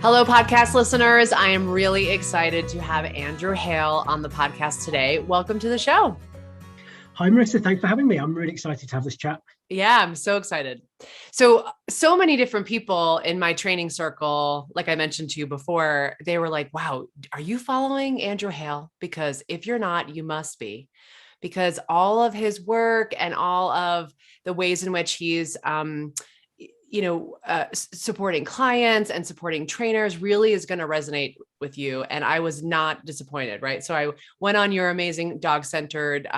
Hello, podcast listeners. I am really excited to have Andrew Hale on the podcast today. Welcome to the show. Hi, Marissa. Thanks for having me. I'm really excited to have this chat. Yeah, I'm so excited. So many different people in my training circle, like I mentioned to you before, they were like, wow, are you following Andrew Hale? Because if you're not, you must be. Because all of his work and all of the ways in which he's supporting clients and supporting trainers really is going to resonate with you. And I was not disappointed, right? So I went on your amazing dog-centered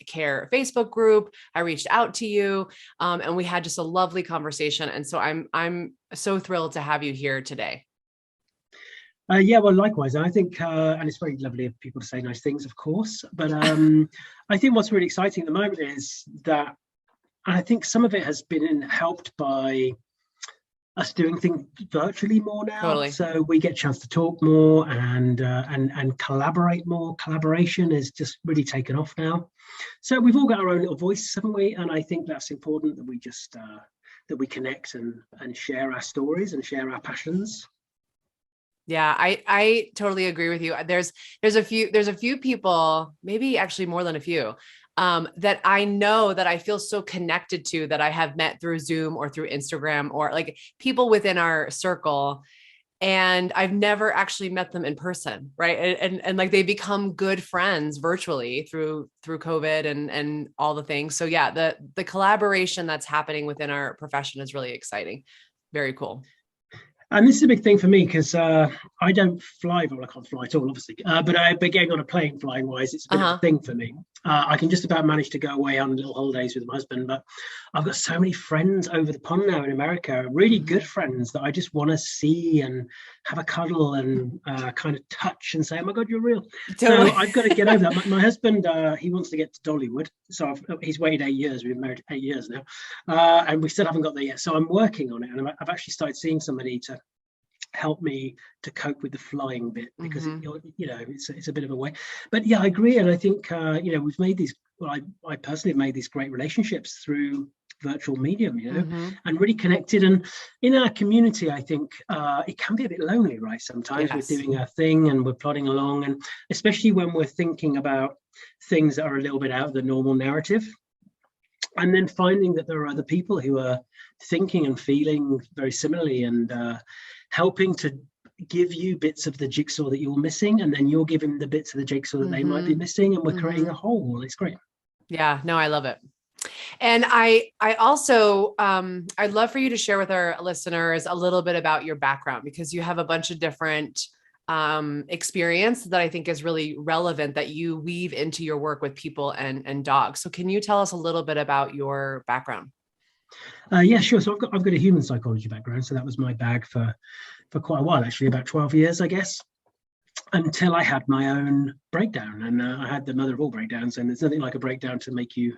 care Facebook group. I reached out to you and we had just a lovely conversation. And so I'm so thrilled to have you here today. Yeah, well, likewise. I think, and it's very lovely of people to say nice things, of course. But I think what's really exciting at the moment is that I think some of it has been helped by us doing things virtually more now. Totally. So we get a chance to talk more and collaborate more. Collaboration is just really taken off now. So we've all got our own little voice, haven't we? And I think that's important that we just that we connect and share our stories and share our passions. Yeah, I totally agree with you. There's a few people, maybe actually more than a few, that I know that I feel so connected to that I have met through Zoom or through Instagram or like people within our circle. And I've never actually met them in person. Right. And like they become good friends virtually through COVID and all the things. So yeah, the collaboration that's happening within our profession is really exciting. Very cool. And this is a big thing for me because I don't fly. Well, I can't fly at all, obviously. But getting on a plane flying wise, it's a bit of a thing for me. I can just about manage to go away on little holidays with my husband. But I've got so many friends over the pond now in America, really good friends that I just want to see and have a cuddle and kind of touch and say, oh my God, you're real. Totally. So I've got to get over that. My husband, he wants to get to Dollywood. So he's waited 8 years. We've been married 8 years now. And we still haven't got there yet. So I'm working on it. And I've actually started seeing somebody to help me to cope with the flying bit because it's a bit of a way. But yeah, I agree, and I think we've made these. Well, I personally have made these great relationships through virtual medium, and really connected. And in our community, I think it can be a bit lonely, right? Sometimes We're doing our thing and we're plodding along, and especially when we're thinking about things that are a little bit out of the normal narrative. And then finding that there are other people who are thinking and feeling very similarly and helping to give you bits of the jigsaw that you're missing, and then you're giving the bits of the jigsaw that they might be missing, and we're creating a whole. It's great. Yeah, no, I love it. And I also, I'd love for you to share with our listeners a little bit about your background, because you have a bunch of different experience that I think is really relevant that you weave into your work with people and dogs. So can you tell us a little bit about your background? Yeah, sure. So I've got a human psychology background. So that was my bag for quite a while, actually, about 12 years, I guess, until I had my own breakdown. And I had the mother of all breakdowns. And there's nothing like a breakdown to make you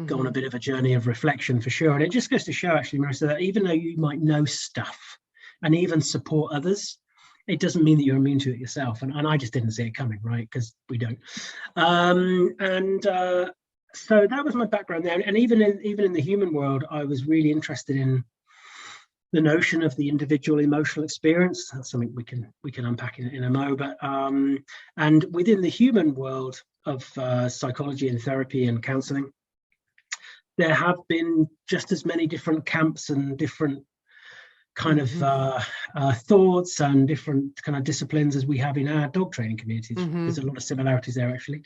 go on a bit of a journey of reflection, for sure. And it just goes to show, actually, Marissa, that even though you might know stuff and even support others, it doesn't mean that you're immune to it yourself. And I just didn't see it coming, right? Because we don't. So that was my background there. And even in the human world, I was really interested in the notion of the individual emotional experience. That's something we can unpack in a mo. But and within the human world of psychology and therapy and counseling, there have been just as many different camps and different kind of thoughts and different kind of disciplines as we have in our dog training communities. There's a lot of similarities there, actually,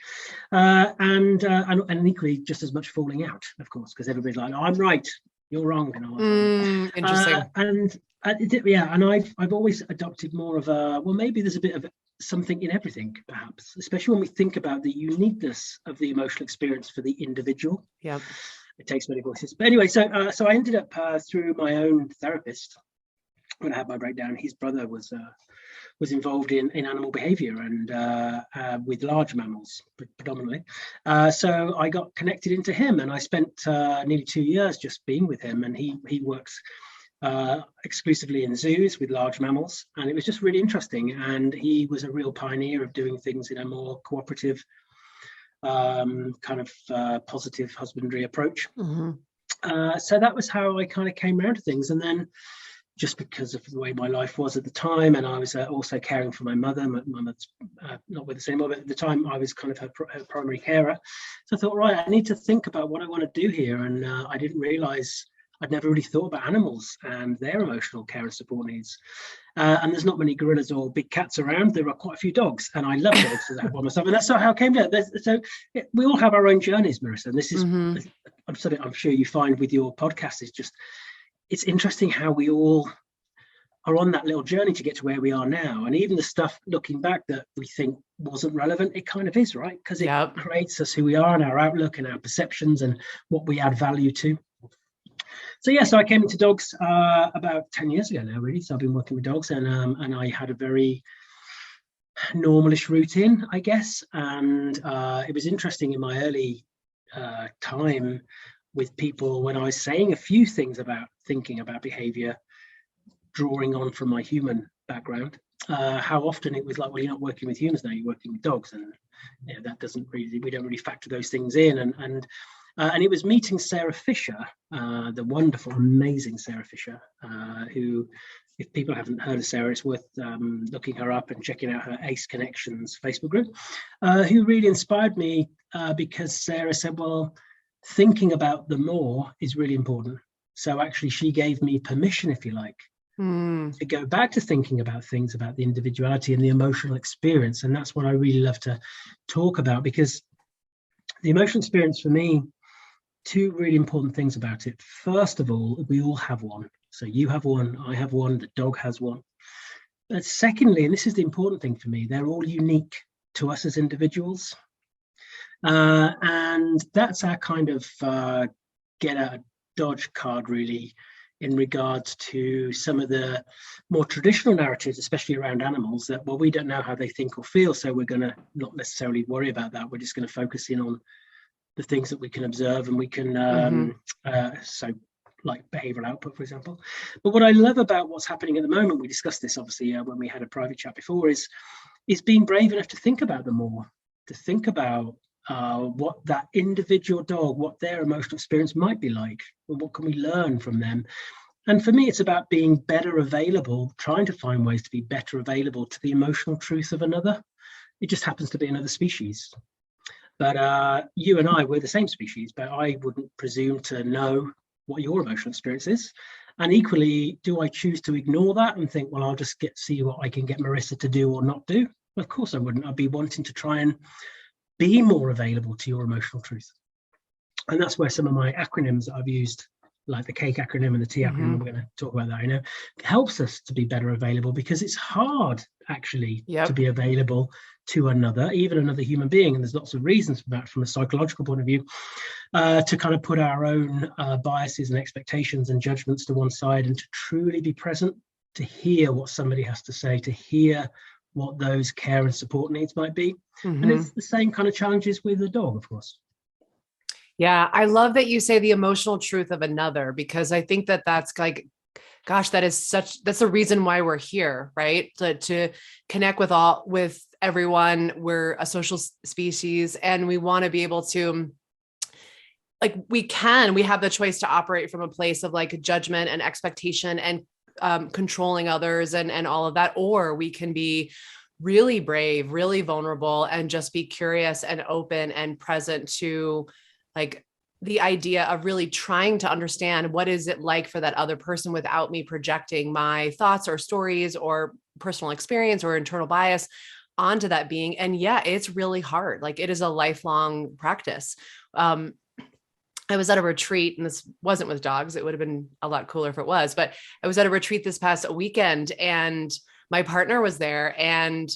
and equally just as much falling out, of course, because everybody's like, oh, I'm right, you're wrong, and all that. Interesting. And I've always adopted more of a, well, maybe there's a bit of something in everything, perhaps, especially when we think about the uniqueness of the emotional experience for the individual. Yeah, it takes many voices. But anyway, so I ended up through my own therapist. When I had my breakdown, his brother was involved in animal behavior and with large mammals predominantly. So I got connected into him, and I spent nearly 2 years just being with him. And he works exclusively in zoos with large mammals, and it was just really interesting. And he was a real pioneer of doing things in a more cooperative, kind of positive husbandry approach. So that was how I kind of came around to things. And then just because of the way my life was at the time. And I was also caring for my mother. My mother's not with us anymore, but at the time I was kind of her primary carer. So I thought, right, I need to think about what I want to do here. And I didn't realize I'd never really thought about animals and their emotional care and support needs. And there's not many gorillas or big cats around. There are quite a few dogs, and I love dogs as I have one myself. And that's not how it came to it. So we all have our own journeys, Marissa. And this is, I'm sure you find with your podcast, is just, it's interesting how we all are on that little journey to get to where we are now. And even the stuff looking back that we think wasn't relevant, it kind of is, right? Because it creates us who we are and our outlook and our perceptions and what we add value to. So yeah, so I came into dogs about 10 years ago now, really. So I've been working with dogs, and I had a very normalish routine, I guess. And it was interesting in my early time with people when I was saying a few things about thinking about behavior, drawing on from my human background, how often it was like, well, you're not working with humans now, you're working with dogs, and that doesn't really, we don't really factor those things in. And it was meeting Sarah Fisher, the wonderful, amazing Sarah Fisher, who, if people haven't heard of Sarah, it's worth looking her up and checking out her ACE Connections Facebook group, who really inspired me because Sarah said, well, thinking about the more is really important. So actually she gave me permission, if you like, to go back to thinking about things, about the individuality and the emotional experience. And that's what I really love to talk about, because the emotional experience for me, two really important things about it. First of all, we all have one. So you have one, I have one, the dog has one. But secondly, and this is the important thing for me, they're all unique to us as individuals. And that's our kind of get out of dodge card, really, in regards to some of the more traditional narratives, especially around animals, that, well, we don't know how they think or feel, so we're going to not necessarily worry about that. We're just going to focus in on the things that we can observe, and we can, so like behavioral output, for example. But what I love about what's happening at the moment, we discussed this obviously when we had a private chat before, is being brave enough to think about them more, to think about what that individual dog, what their emotional experience might be like, and what can we learn from them. And for me, it's about being better available, trying to find ways to be better available to the emotional truth of another. It just happens to be another species. But you and I, we're the same species, but I wouldn't presume to know what your emotional experience is. And equally, do I choose to ignore that and think, well, I'll just see what I can get Marissa to do or not do? Well, of course I wouldn't. I'd be wanting to try and be more available to your emotional truth. And that's where some of my acronyms that I've used, like the CAKE acronym and the T acronym, we're going to talk about that, helps us to be better available, because it's hard actually to be available to another, even another human being. And there's lots of reasons for that from a psychological point of view, to kind of put our own biases and expectations and judgments to one side, and to truly be present, to hear what somebody has to say, to hear what those care and support needs might be. And it's the same kind of challenges with the dog, of course. Yeah, I love that you say the emotional truth of another, because I think that that's like, gosh, that's the reason why we're here, right? To connect with everyone. We're a social species, and we want to be able to, like, we have the choice to operate from a place of like judgment and expectation and controlling others and all of that, or we can be really brave, really vulnerable, and just be curious and open and present to, like, the idea of really trying to understand what is it like for that other person without me projecting my thoughts or stories or personal experience or internal bias onto that being. And yeah, it's really hard. Like, it is a lifelong practice. I was at a retreat, and this wasn't with dogs. It would have been a lot cooler if it was, but I was at a retreat this past weekend, and my partner was there, and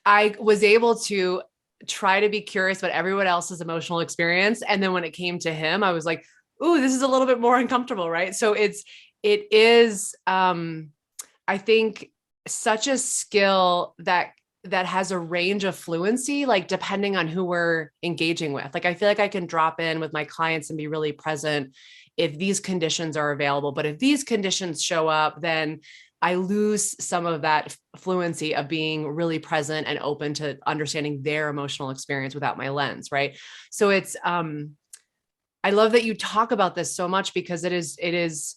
I was able to try to be curious about everyone else's emotional experience. And then when it came to him, I was like, ooh, this is a little bit more uncomfortable. Right. So it is, I think, such a skill that has a range of fluency, like depending on who we're engaging with. Like, I feel like I can drop in with my clients and be really present if these conditions are available. But if these conditions show up, then I lose some of that fluency of being really present and open to understanding their emotional experience without my lens. Right. So it's, I love that you talk about this so much, because it is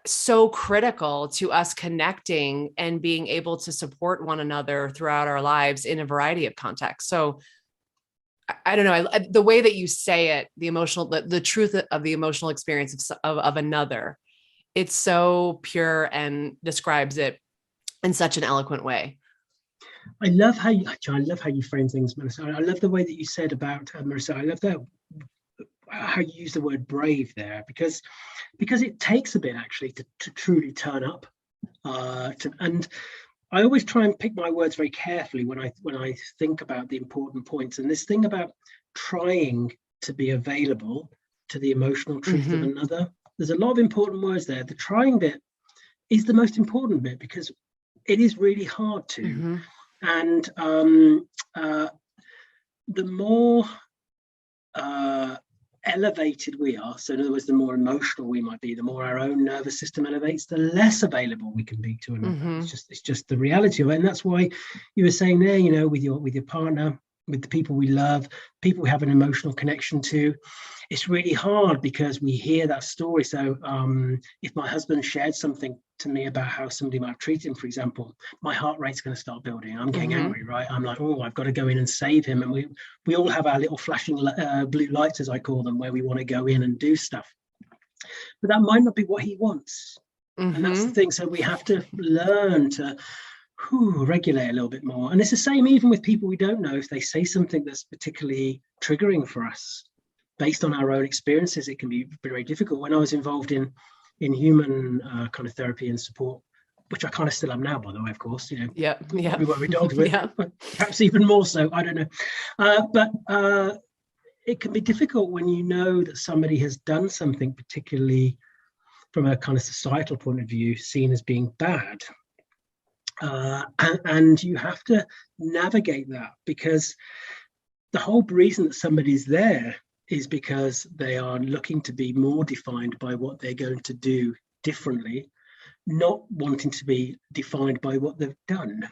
so critical to us connecting and being able to support one another throughout our lives in a variety of contexts. So I don't know. The way that you say it, the truth of the emotional experience of another, it's so pure and describes it in such an eloquent way. I love how you frame things, Marissa. I love the way that you said about Marissa. I love that how you use the word brave there, because it takes a bit actually to truly turn up. And I always try and pick my words very carefully when I think about the important points. And this thing about trying to be available to the emotional truth of another, there's a lot of important words there. The trying bit is the most important bit because it is really hard to. And the more elevated we are, so in other words, the more emotional we might be, the more our own nervous system elevates, the less available we can be to another. It's just the reality of it. And that's why you were saying there, you know, with your partner, with the people we love, people we have an emotional connection to, it's really hard because we hear that story. So if my husband shared something to me about how somebody might have treated him, for example, my heart rate's going to start building. I'm getting angry, right? I'm like, oh, I've got to go in and save him. And we all have our little flashing blue lights, as I call them, where we want to go in and do stuff. But that might not be what he wants. And that's the thing. So we have to learn to regulate a little bit more. And it's the same even with people we don't know. If they say something that's particularly triggering for us, based on our own experiences, it can be very difficult. When I was involved in human kind of therapy and support, which I kind of still am now, by the way, of course, you know, we work with dogs, but perhaps even more so, I don't know. But it can be difficult when you know that somebody has done something particularly from a kind of societal point of view seen as being bad. And you have to navigate that, because the whole reason that somebody's there is because they are looking to be more defined by what they're going to do differently, not wanting to be defined by what they've done.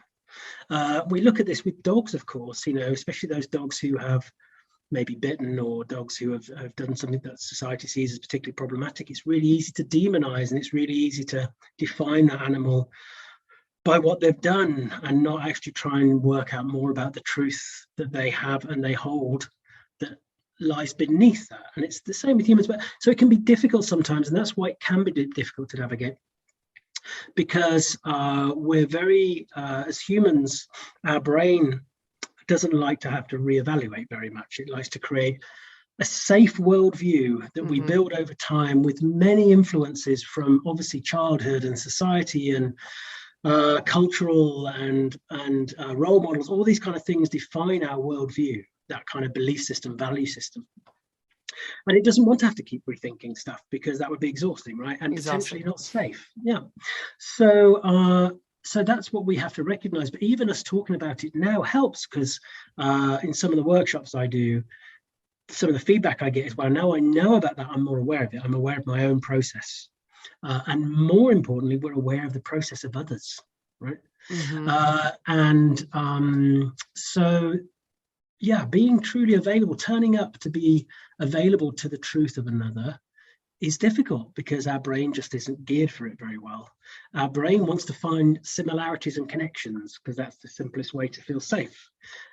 We look at this with dogs, of course, you know, especially those dogs who have maybe bitten, or dogs who have done something that society sees as particularly problematic. It's really easy to demonize, and it's really easy to define that animal by what they've done and not actually try and work out more about the truth that they have and they hold that lies beneath that. And it's the same with humans, but so it can be difficult sometimes, and that's why it can be difficult to navigate, because we're very as humans, our brain doesn't like to have to reevaluate very much. It likes to create a safe worldview that we build over time with many influences from obviously childhood and society and cultural and role models. All these kind of things define our worldview, that kind of belief system, value system. And it doesn't want to have to keep rethinking stuff, because that would be exhausting, right? And potentially not safe. Yeah. So that's what we have to recognize. But even us talking about it now helps, because in some of the workshops I do, some of the feedback I get is, well, now I know about that, I'm more aware of it. I'm aware of my own process. And more importantly, we're aware of the process of others, right? So yeah, being truly available, turning up to be available to the truth of another is difficult, because our brain just isn't geared for it very well. Our brain wants to find similarities and connections, because that's the simplest way to feel safe.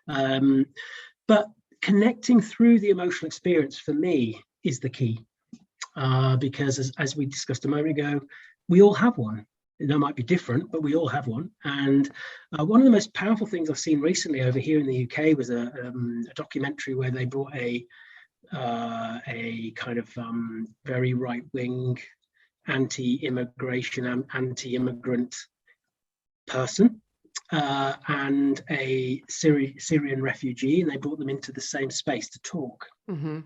But connecting through the emotional experience, for me, is the key. Because as we discussed a moment ago, we all have one. They might be different, but we all have one. And one of the most powerful things I've seen recently over here in the UK was a documentary where they brought a kind of very right-wing, anti-immigration and anti-immigrant person and a Syrian refugee, and they brought them into the same space to talk. And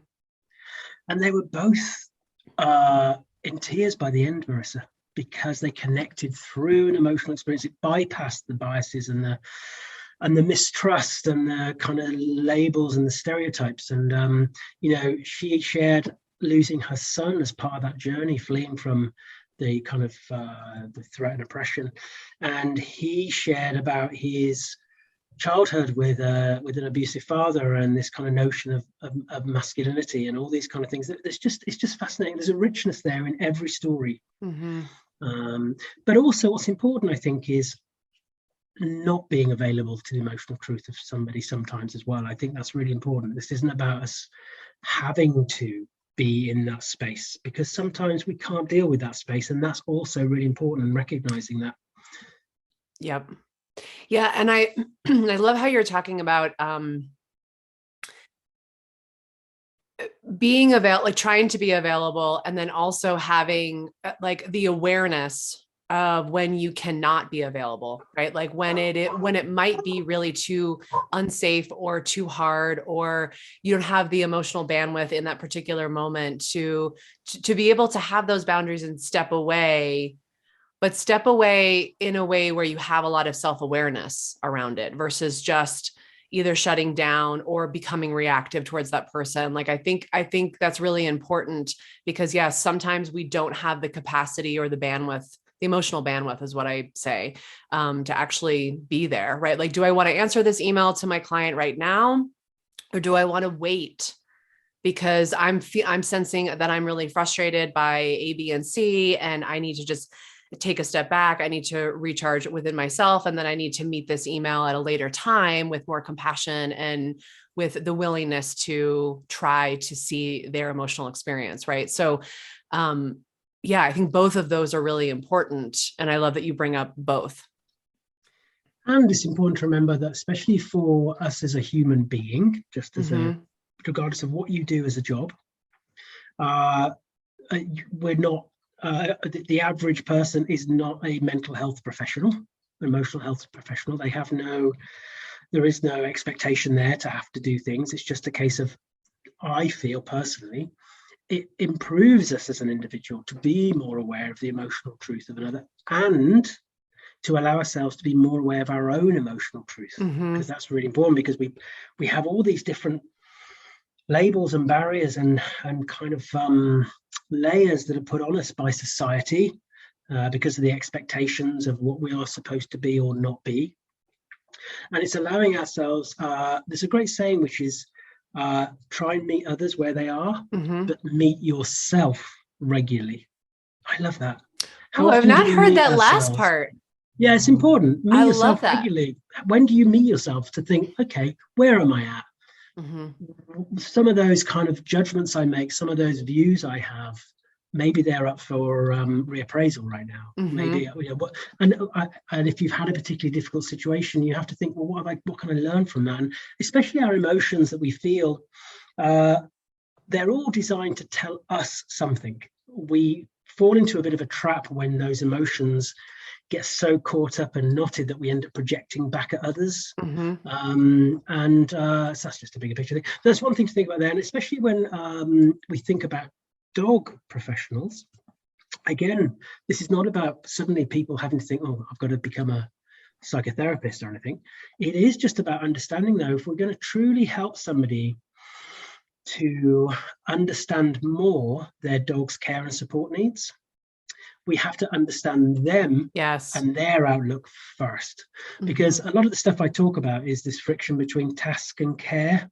they were both in tears by the end, Marissa, because they connected through an emotional experience. It bypassed the biases and the mistrust and the kind of labels and the stereotypes. And you know, she shared losing her son as part of that journey, fleeing from the kind of the threat and oppression. And he shared about his childhood with an abusive father, and this kind of notion of masculinity and all these kind of things. It's just fascinating. There's a richness there in every story. But also what's important, I think, is not being available to the emotional truth of somebody sometimes as well. I think that's really important. This isn't about us having to be in that space, because sometimes we can't deal with that space, and that's also really important, and recognizing that. Yep. Yeah. And I love how you're talking about being available, like trying to be available, and then also having like the awareness of when you cannot be available, right? Like when it might be really too unsafe or too hard, or you don't have the emotional bandwidth in that particular moment to be able to have those boundaries and step away, but step away in a way where you have a lot of self-awareness around it versus just either shutting down or becoming reactive towards that person. Like, I think that's really important, because yes, sometimes we don't have the capacity or the bandwidth, the emotional bandwidth is what I say, to actually be there, right? Like, do I want to answer this email to my client right now? Or do I want to wait? Because I'm sensing that I'm really frustrated by A, B, and C, and I need to just take a step back. I need to recharge within myself. And then I need to meet this email at a later time with more compassion and with the willingness to try to see their emotional experience. Right. So, yeah, I think both of those are really important. And I love that you bring up both. And it's important to remember that, especially for us as a human being, just as regardless of what you do as a job, we're not, the average person is not a mental health professional, emotional health professional. There is no expectation there to have to do things. It's just a case of, I feel personally, it improves us as an individual to be more aware of the emotional truth of another, and to allow ourselves to be more aware of our own emotional truth, because that's really important, because we have all these different labels and barriers and kind of layers that are put on us by society because of the expectations of what we are supposed to be or not be. And it's allowing ourselves, there's a great saying, which is try and meet others where they are, but meet yourself regularly. I love that. Oh, I've not heard that last part. Yeah, it's important. Meet yourself love regularly. When do you meet yourself to think, okay, where am I at? Some of those kind of judgments I make, some of those views I have, maybe they're up for reappraisal right now. Maybe, and if you've had a particularly difficult situation, you have to think, well, what can I learn from that? And especially our emotions that we feel, they're all designed to tell us something. We fall into a bit of a trap when those emotions get so caught up and knotted that we end up projecting back at others. So that's just a bigger picture thing. That's one thing to think about there. And especially when we think about dog professionals, again, this is not about suddenly people having to think, oh, I've got to become a psychotherapist or anything. It is just about understanding, though, if we're going to truly help somebody to understand more their dog's care and support needs, we have to understand them and their outlook first. Because a lot of the stuff I talk about is this friction between task and care.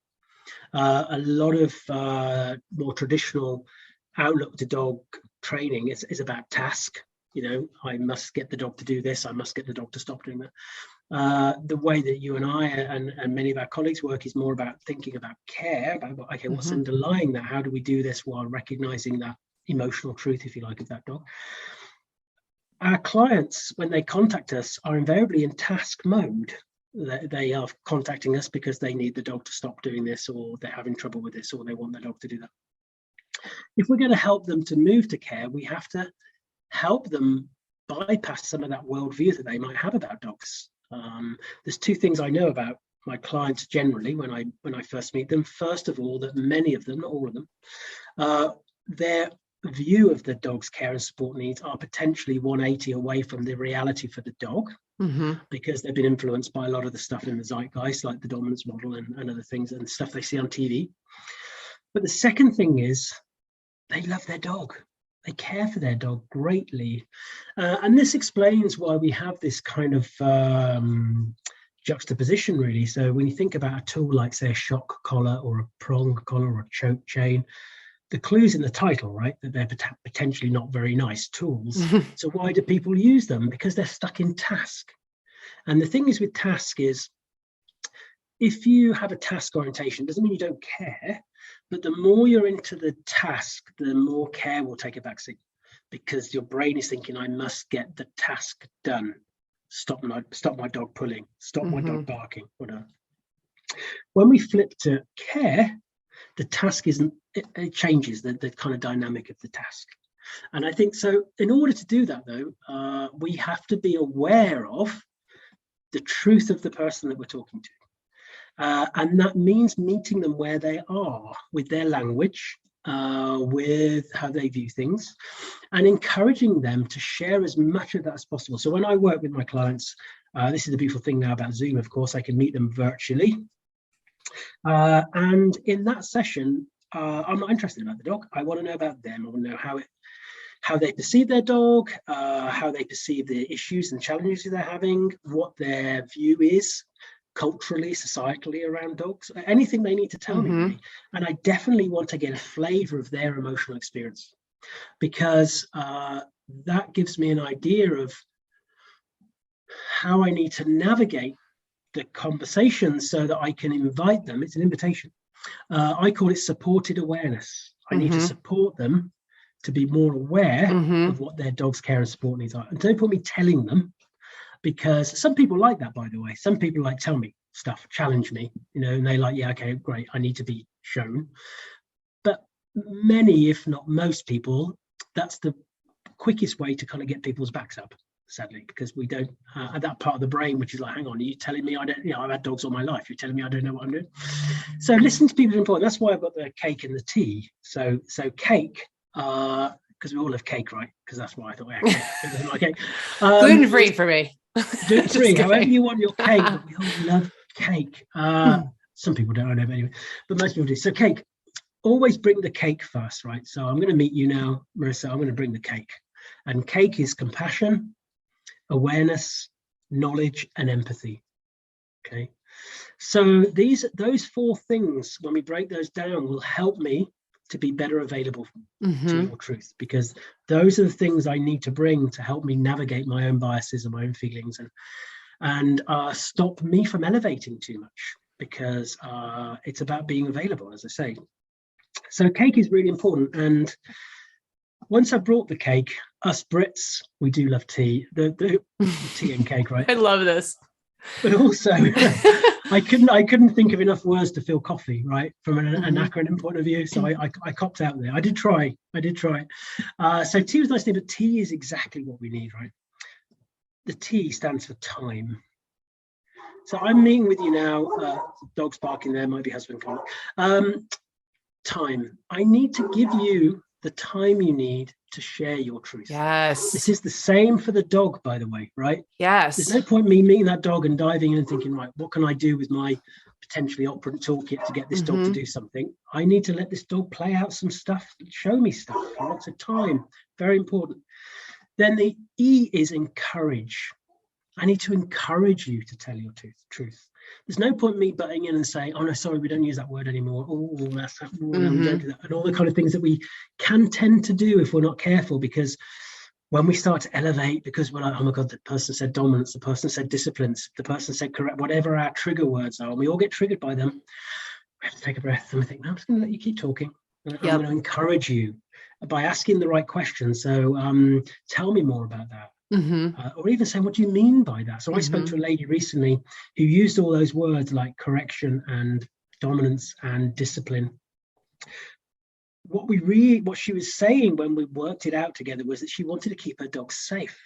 A lot of more traditional outlook to dog training is about task. You know, I must get the dog to do this. I must get the dog to stop doing that. The way that you and I and many of our colleagues work is more about thinking about care, about, okay, what's underlying that? How do we do this while recognizing that emotional truth, if you like, of that dog? Our clients, when they contact us, are invariably in task mode. They are contacting us because they need the dog to stop doing this, or they're having trouble with this, or they want the dog to do that. If we're going to help them to move to care, we have to help them bypass some of that worldview that they might have about dogs. There's two things I know about my clients generally when I first meet them. First of all, that many of them, not all of them, their view of the dog's care and support needs are potentially 180 away from the reality for the dog, because they've been influenced by a lot of the stuff in the zeitgeist, like the dominance model and other things and stuff they see on TV. But the second thing is they love their dog. They care for their dog greatly. And this explains why we have this kind of juxtaposition, really. So when you think about a tool like, say, a shock collar or a prong collar or a choke chain, the clue's in the title, right? That they're potentially not very nice tools. So why do people use them? Because they're stuck in task. And the thing is with task is, if you have a task orientation, doesn't mean you don't care, but the more you're into the task, the more care will take a backseat, because your brain is thinking, I must get the task done. Stop my dog pulling, stop my dog barking, whatever. When we flip to care, the task it changes the kind of dynamic of the task. And I think so in order to do that though, we have to be aware of the truth of the person that we're talking to. And that means meeting them where they are with their language, with how they view things, and encouraging them to share as much of that as possible. So when I work with my clients, this is the beautiful thing now about Zoom, of course, I can meet them virtually. And in that session, I'm not interested about the dog. I want to know about them. I want to know how they perceive their dog, how they perceive the issues and challenges they're having, what their view is culturally, societally around dogs, anything they need to tell me really. And I definitely want to get a flavor of their emotional experience, because that gives me an idea of how I need to navigate the conversation so that I can invite them. It's an invitation. I call it supported awareness. I need to support them to be more aware of what their dog's care and support needs are. And don't put me telling them, because some people like that, by the way. Some people like, tell me stuff, challenge me, and they like, yeah, okay, great, I need to be shown. But many, if not most people, that's the quickest way to kind of get people's backs up, sadly, because we don't have that part of the brain which is like, hang on, are you telling me I don't, I've had dogs all my life, you're telling me I don't know what I'm doing? So listening to people is important. That's why I've got the cake and the tea. So cake, because we all have cake, right? Because that's why I thought, yeah, cake. Like cake. Gluten-free for me. Gluten-free, however you want your cake, but we all love cake. Some people don't, I know, but anyway, but most people do. So cake, always bring the cake first, right? So I'm going to meet you now, Marissa. I'm going to bring the cake. And cake is compassion, awareness, knowledge, and empathy. Okay. So those four things, when we break those down, will help me to be better available to your truth, because those are the things I need to bring to help me navigate my own biases and my own feelings, and stop me from elevating too much, because it's about being available, as I say. So cake is really important. And once I brought the cake, us Brits, we do love tea, the tea and cake, right? I love this. But also I couldn't think of enough words to fill coffee, right, from an acronym point of view. So I copped out there. I did try. So tea was nice thing, but tea is exactly what we need, right? The T stands for time. So I'm meeting with you now. Dog's barking there, might be husband coming. Time. I need to give you the time you need to share your truth. Yes. This is the same for the dog, by the way, right? Yes. There's no point me meeting that dog and diving in and thinking, right, what can I do with my potentially operant toolkit to get this dog to do something? I need to let this dog play out some stuff, show me stuff. Lots of time, very important. Then the E is encourage. I need to encourage you to tell your truth. There's no point me butting in and saying, oh no, sorry, we don't use that word anymore. Oh, that's that. Oh, no, we don't do that. And all the kind of things that we can tend to do if we're not careful, because when we start to elevate, because we're like, oh my God, the person said dominance, the person said disciplines, the person said correct, whatever our trigger words are, and we all get triggered by them. We have to take a breath and we think, no, I'm just going to let you keep talking. I'm going to encourage you by asking the right questions. So tell me more about that. Or even saying, what do you mean by that? So I spoke to a lady recently who used all those words like correction and dominance and discipline. What she was saying when we worked it out together was that she wanted to keep her dog safe.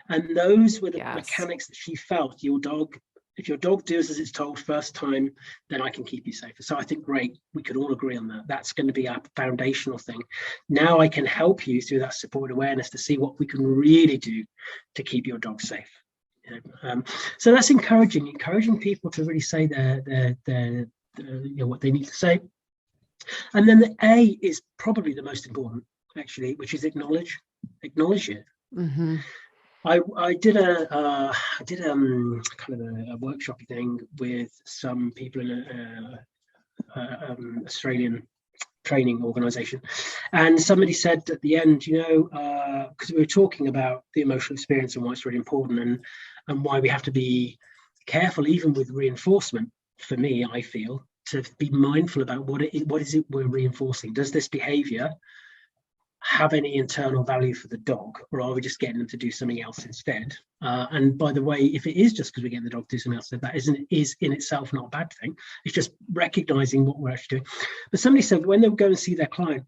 And those were the mechanics that she felt. If your dog does as it's told first time, then I can keep you safer. So I think, great, we could all agree on that. That's going to be our foundational thing. Now I can help you through that support awareness to see what we can really do to keep your dog safe. So that's encouraging people to really say their what they need to say. And then the A is probably the most important, actually, which is acknowledge it. I did a kind of a workshop thing with some people in Australian training organization, and somebody said at the end, because we were talking about the emotional experience and why it's really important, and why we have to be careful even with reinforcement. For me, I feel, to be mindful about what is it we're reinforcing. Does this behavior have any internal value for the dog, or are we just getting them to do something else instead? And by the way, if it is just because we're getting the dog to do something else, that is in itself not a bad thing. It's just recognizing what we're actually doing. But somebody said when they go and see their client,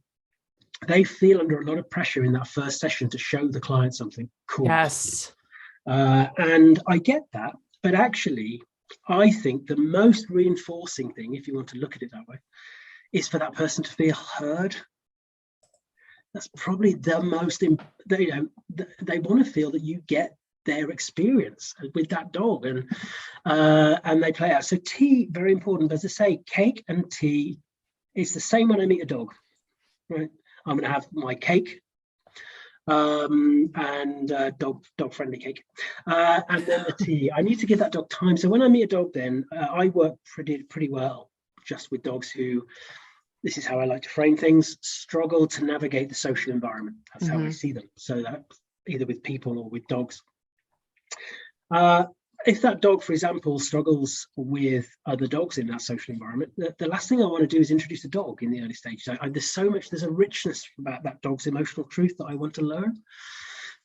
they feel under a lot of pressure in that first session to show the client something cool. Yes. And I get that, but actually, I think the most reinforcing thing, if you want to look at it that way, is for that person to feel heard. That's probably the most, they want to feel that you get their experience with that dog, and they play out. So tea, very important. As I say, cake and tea, it's the same when I meet a dog, right? I'm going to have my cake, and dog friendly cake, and then the tea. I need to give that dog time. So when I meet a dog, then I work pretty well just with dogs who, this is how I like to frame things, struggle to navigate the social environment. That's how I see them. So that either with people or with dogs. If that dog, for example, struggles with other dogs in that social environment, the last thing I want to do is introduce a dog in the early stages. There's a richness about that dog's emotional truth that I want to learn.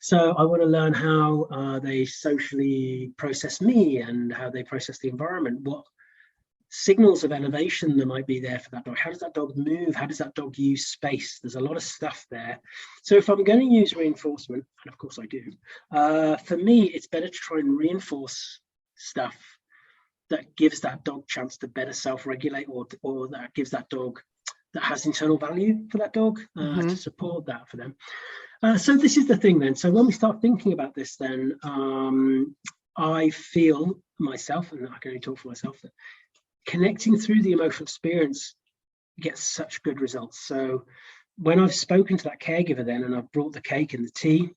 So I want to learn how they socially process me and how they process the environment, what signals of elevation there might be there for that dog. How does that dog move? How does that dog use space? There's a lot of stuff there. So if I'm going to use reinforcement, and of course I do, for me, it's better to try and reinforce stuff that gives that dog chance to better self-regulate, or that gives that dog, that has internal value for that dog, to support that for them. So this is the thing then. So when we start thinking about this, then I feel myself, and I can only talk for myself, that connecting through the emotional experience gets such good results. So when I've spoken to that caregiver then, and I've brought the cake and the tea,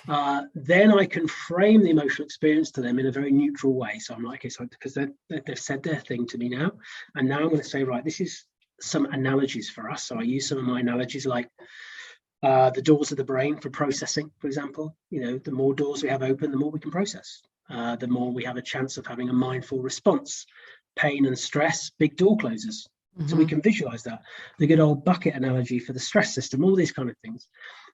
then I can frame the emotional experience to them in a very neutral way. So I'm like, okay, so because they've said their thing to me now, and now I'm going to say, right, this is some analogies for us. So I use some of my analogies, like the doors of the brain for processing, for example. The more doors we have open, the more we can process. The more we have a chance of having a mindful response. Pain and stress, big door closers. So we can visualize that. The good old bucket analogy for the stress system, all these kind of things.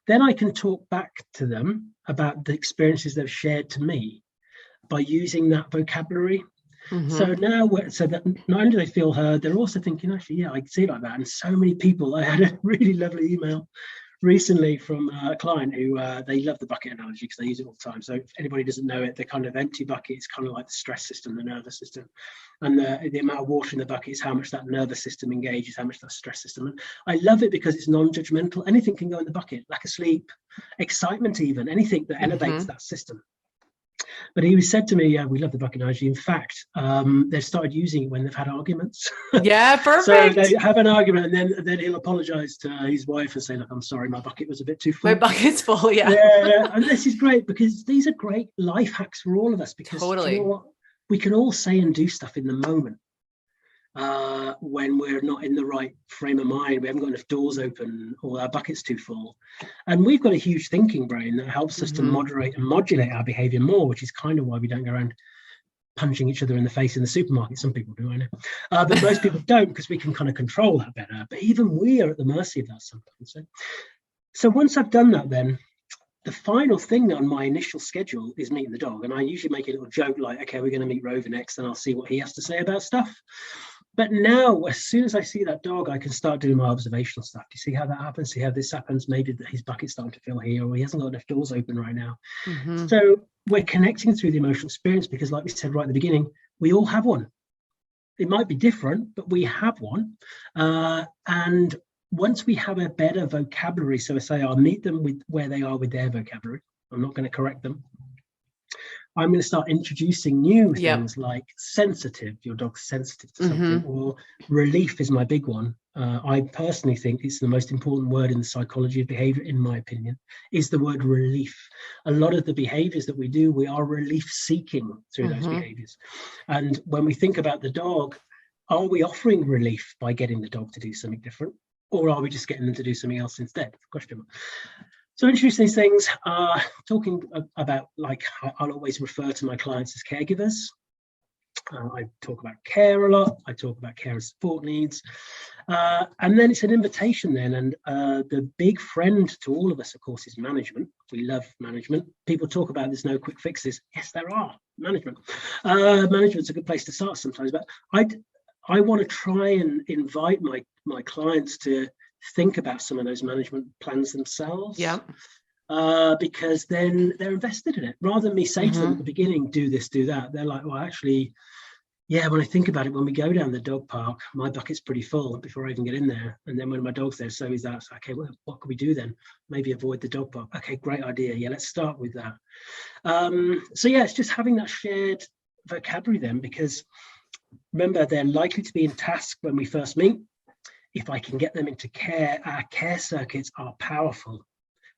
Then I can talk back to them about the experiences they've shared to me by using that vocabulary. So now, so that not only do they feel heard, they're also thinking, actually, yeah, I can see it like that. And so many people, I had a really lovely email recently from a client who they love the bucket analogy because they use it all the time. So if anybody doesn't know it, the kind of empty bucket is kind of like the stress system, the nervous system, and the amount of water in the bucket is how much that nervous system engages, how much that stress system. And I love it because it's non-judgmental. Anything can go in the bucket, lack of sleep, excitement, even anything that elevates that system. But he said to me, yeah, we love the bucket analogy. In fact, they've started using it when they've had arguments. Yeah, perfect. So they have an argument, and then he'll apologize to his wife and say, look, I'm sorry, my bucket was a bit too full. My bucket's full, yeah. Yeah, and this is great because these are great life hacks for all of us, because totally. You know what? We can all say and do stuff in the moment when we're not in the right frame of mind. We haven't got enough doors open, or our bucket's too full. And we've got a huge thinking brain that helps us to moderate and modulate our behavior more, which is kind of why we don't go around punching each other in the face in the supermarket. Some people do, I know, but most people don't, because we can kind of control that better. But even we are at the mercy of that sometimes. So once I've done that, then the final thing on my initial schedule is meeting the dog. And I usually make a little joke like, okay, we're going to meet Rover next, and I'll see what he has to say about stuff. But now, as soon as I see that dog, I can start doing my observational stuff. Do you see how that happens? See how this happens? Maybe that his bucket's starting to fill here, or he hasn't got enough doors open right now. So we're connecting through the emotional experience because, like we said right at the beginning, we all have one. It might be different, but we have one. And once we have a better vocabulary, so I say I'll meet them with where they are with their vocabulary. I'm not going to correct them. I'm going to start introducing new things like sensitive. Your dog's sensitive to something, or relief is my big one. I personally think it's the most important word in the psychology of behavior, in my opinion, is the word relief. A lot of the behaviors that we do, we are relief seeking through those behaviors. And when we think about the dog, are we offering relief by getting the dog to do something different, or are we just getting them to do something else instead? Question mark. So introduce these things, talking about, like, I'll always refer to my clients as caregivers. I talk about care a lot. I talk about care and support needs. And then it's an invitation then. And the big friend to all of us, of course, is management. We love management. People talk about there's no quick fixes. Yes, there are. Management. Management's a good place to start sometimes. But I want to try and invite my clients to think about some of those management plans themselves. Yeah. Because then they're invested in it. Rather than me say to them at the beginning, do this, do that, they're like, well, actually, yeah, when I think about it, when we go down the dog park, my bucket's pretty full before I even get in there. And then when my dog's there, so is that. So, okay, well, what can we do then? Maybe avoid the dog park. Okay, great idea. Yeah, let's start with that. So yeah, it's just having that shared vocabulary then, because remember, they're likely to be in task when we first meet. If I can get them into care, our care circuits are powerful.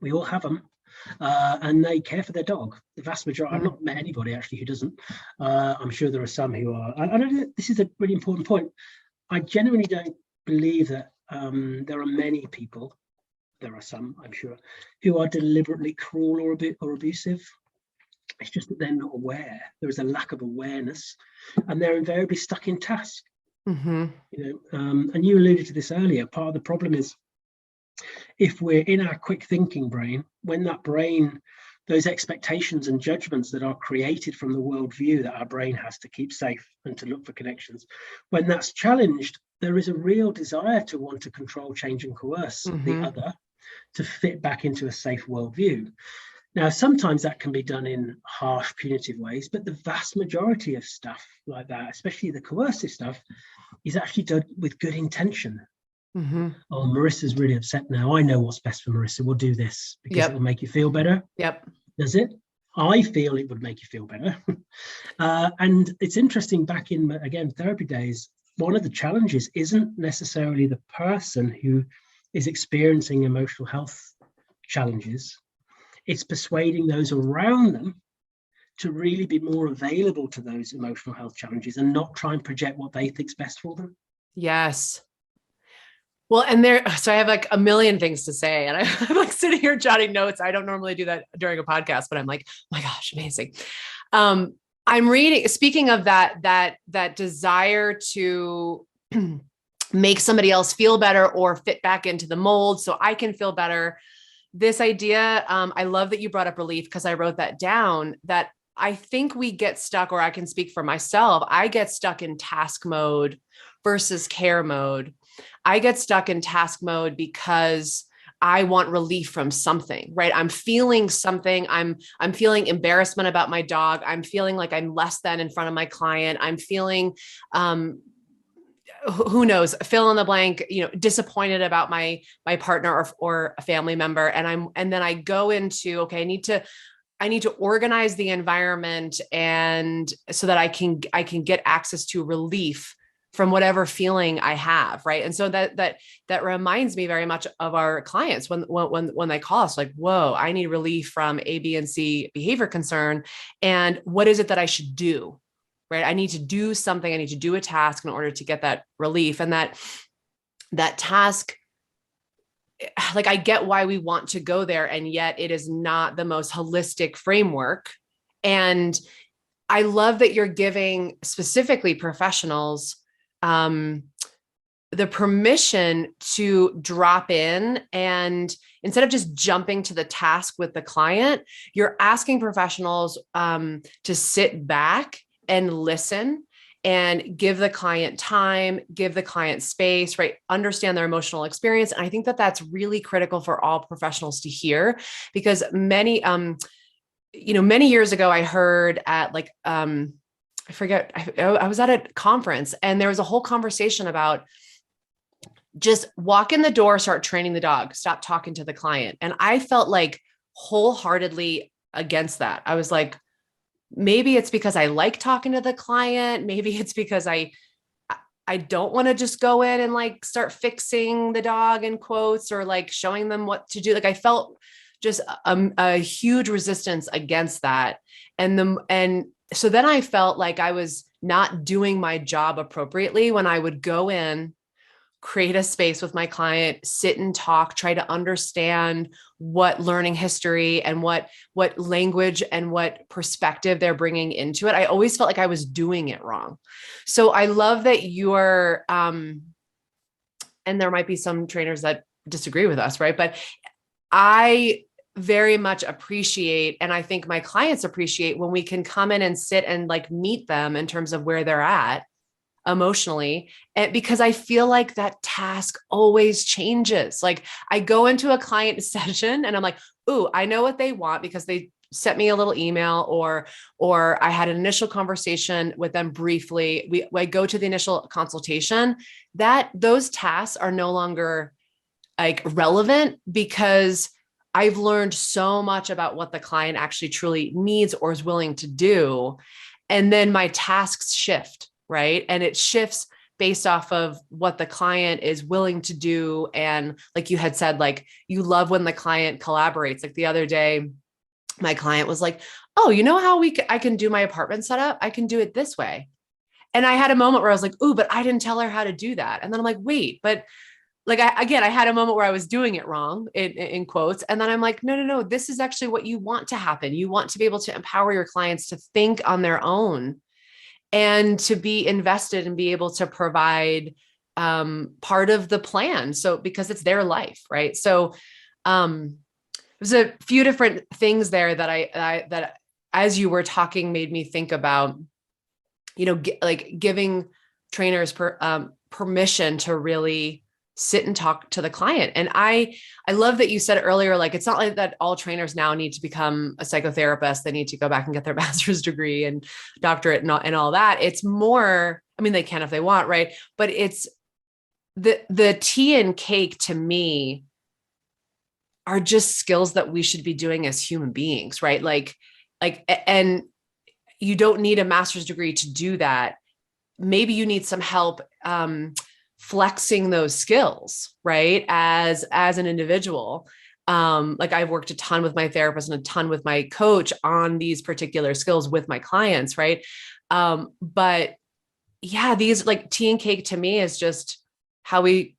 We all have them, and they care for their dog. The vast majority, I've not met anybody actually who doesn't. I'm sure there are some who are. I don't. This is a really important point. I genuinely don't believe that there are many people. There are some, I'm sure, who are deliberately cruel or abusive. It's just that they're not aware. There is a lack of awareness, and they're invariably stuck in task. You know, and you alluded to this earlier. Part of the problem is, if we're in our quick thinking brain, when that brain, those expectations and judgments that are created from the worldview that our brain has to keep safe and to look for connections, when that's challenged, there is a real desire to want to control, change, and coerce the other to fit back into a safe worldview. Now, sometimes that can be done in harsh, punitive ways, but the vast majority of stuff like that, especially the coercive stuff, is actually done with good intention. Oh, Marissa's really upset now. I know what's best for Marissa. We'll do this because it will make you feel better. Does it? I feel it would make you feel better. And it's interesting, back in, again, therapy days, one of the challenges isn't necessarily the person who is experiencing emotional health challenges. It's persuading those around them to really be more available to those emotional health challenges and not try and project what they think's best for them. Yes. Well, and so I have like a million things to say, and I'm like sitting here jotting notes. I don't normally do that during a podcast, but I'm like, oh my gosh, amazing. I'm reading, speaking of that desire to make somebody else feel better or fit back into the mold so I can feel better. This idea, I love that you brought up relief, because I wrote that down, that I think we get stuck, or I can speak for myself, I get stuck in task mode versus care mode. I get stuck in task mode because I want relief from something, right? I'm feeling something. I'm feeling embarrassment about my dog. I'm feeling like I'm less than in front of my client. I'm feeling, who knows, fill in the blank, disappointed about my partner or a family member. And then I go into, okay, I need to organize the environment, and so that I can get access to relief from whatever feeling I have. Right. And so that reminds me very much of our clients when they call us, like, whoa, I need relief from A, B, and C behavior concern. And what is it that I should do? Right. I need to do something. I need to do a task in order to get that relief. And that task, like, I get why we want to go there, and yet it is not the most holistic framework. And I love that you're giving specifically professionals the permission to drop in, and instead of just jumping to the task with the client, you're asking professionals to sit back and listen and give the client time, give the client space, right? Understand their emotional experience. And I think that that's really critical for all professionals to hear, because many years ago, I heard at I forget, I was at a conference, and there was a whole conversation about just walk in the door, start training the dog, stop talking to the client. And I felt like wholeheartedly against that. I was like, maybe it's because I like talking to the client. Maybe it's because I don't want to just go in and like start fixing the dog in quotes, or like showing them what to do. Like, I felt just a huge resistance against that. And so then I felt like I was not doing my job appropriately when I would go in, create a space with my client, sit and talk, try to understand what learning history and what language and what perspective they're bringing into it. I always felt like I was doing it wrong. So I love that you're, and there might be some trainers that disagree with us, right? But I very much appreciate, and I think my clients appreciate, when we can come in and sit and like meet them in terms of where they're at emotionally. And because I feel like that task always changes. Like I go into a client session and I'm like, ooh, I know what they want because they sent me a little email, or I had an initial conversation with them briefly. I go to the initial consultation, that those tasks are no longer like relevant because I've learned so much about what the client actually truly needs or is willing to do. And then my tasks shift, right? And it shifts based off of what the client is willing to do. And like you had said, like you love when the client collaborates. Like the other day, my client was like, oh, you know how I can do my apartment setup? I can do it this way. And I had a moment where I was like, ooh, but I didn't tell her how to do that. And then I'm like, wait, but like, I had a moment where I was doing it wrong in quotes. And then I'm like, no, this is actually what you want to happen. You want to be able to empower your clients to think on their own and to be invested and be able to provide part of the plan. So, because it's their life, right? So there's a few different things there that that as you were talking made me think about, like giving trainers permission to really sit and talk to the client. And I love that you said earlier, like, it's not like that all trainers now need to become a psychotherapist. They need to go back and get their master's degree and doctorate and all that. It's more, I mean, they can if they want, right? But it's the tea and cake to me are just skills that we should be doing as human beings, right? And you don't need a master's degree to do that. Maybe you need some help, flexing those skills, right? As an individual. Like I've worked a ton with my therapist and a ton with my coach on these particular skills with my clients. Right. But yeah, these like tea and cake to me is just how we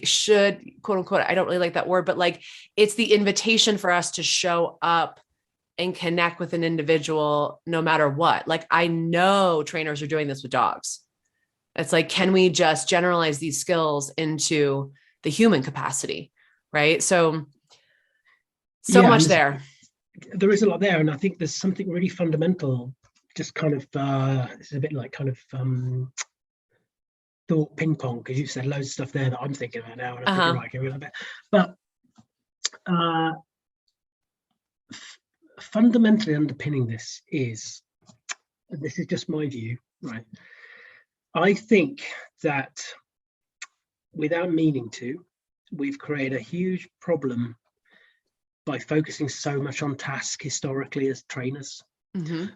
should, quote unquote, I don't really like that word, but like, it's the invitation for us to show up and connect with an individual no matter what. Like I know trainers are doing this with dogs. It's like, can we just generalize these skills into the human capacity? Right. So much there. There is a lot there. And I think there's something really fundamental, just kind of, it's a bit like kind of thought ping pong, because you said loads of stuff there that I'm thinking about now. And I'm thinking, right, okay, but fundamentally underpinning this is, and this is just my view, right? I think that without meaning to, we've created a huge problem by focusing so much on task historically as trainers,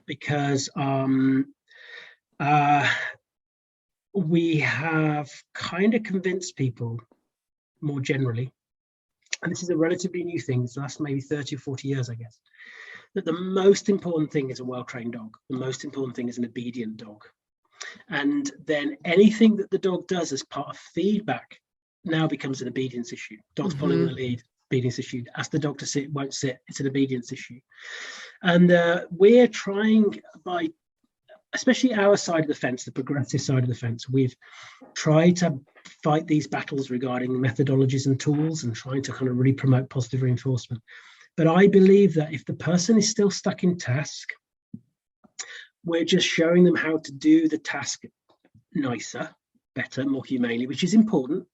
because we have kind of convinced people more generally, and this is a relatively new thing, it's the last maybe 30 or 40 years, I guess, that the most important thing is a well-trained dog. The most important thing is an obedient dog. And then anything that the dog does as part of feedback now becomes an obedience issue. Dog's following the lead, obedience issue. Ask the dog to sit, won't sit, it's an obedience issue. And we're trying, by especially our side of the fence, the progressive side of the fence, we've tried to fight these battles regarding methodologies and tools and trying to kind of really promote positive reinforcement. But I believe that if the person is still stuck in task, we're just showing them how to do the task nicer, better, more humanely, which is important.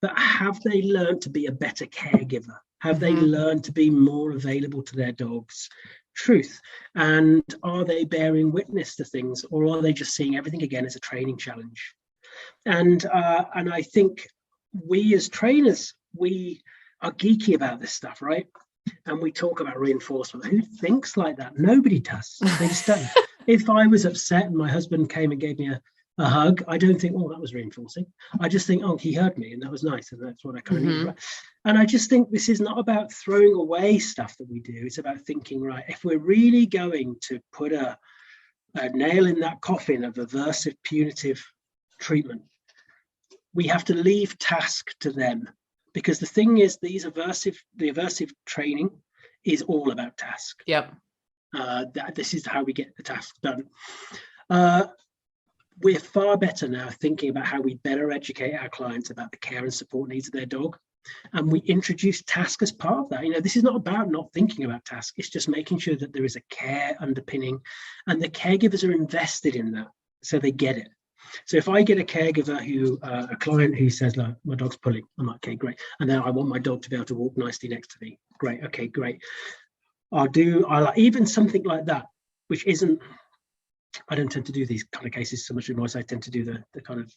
But have they learned to be a better caregiver? Have they learned to be more available to their dog's truth? And are they bearing witness to things, or are they just seeing everything again as a training challenge? And I think we as trainers, we are geeky about this stuff, right? And we talk about reinforcement. Who thinks like that? Nobody does. They just don't. If I was upset and my husband came and gave me a hug, I don't think, oh, that was reinforcing. I just think, oh, he heard me and that was nice. And that's what I kind of need. Right? And I just think this is not about throwing away stuff that we do. It's about thinking, right, if we're really going to put a a nail in that coffin of aversive punitive treatment. We have to leave task to them, because the thing is, the aversive training is all about task. Yep. This is how we get the task done. We're far better now thinking about how we better educate our clients about the care and support needs of their dog. And we introduce task as part of that. This is not about not thinking about task. It's just making sure that there is a care underpinning, and the caregivers are invested in that, so they get it. So if I get a caregiver a client who says, "Look, my dog's pulling," I'm like, "Okay, great." And then I want my dog to be able to walk nicely next to me. Great. Okay, great. I like even something like that, which isn't, I don't tend to do these kind of cases so much anymore. So I tend to do the kind of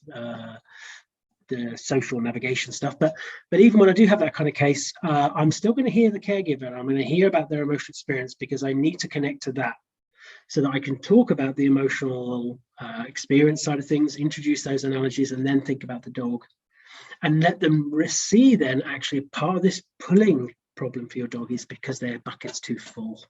the social navigation stuff. But even when I do have that kind of case, I'm still going to hear the caregiver. I'm going to hear about their emotional experience, because I need to connect to that, so that I can talk about the emotional experience side of things, introduce those analogies, and then think about the dog, and let them see then actually part of this pulling problem for your dog is because their bucket's too full.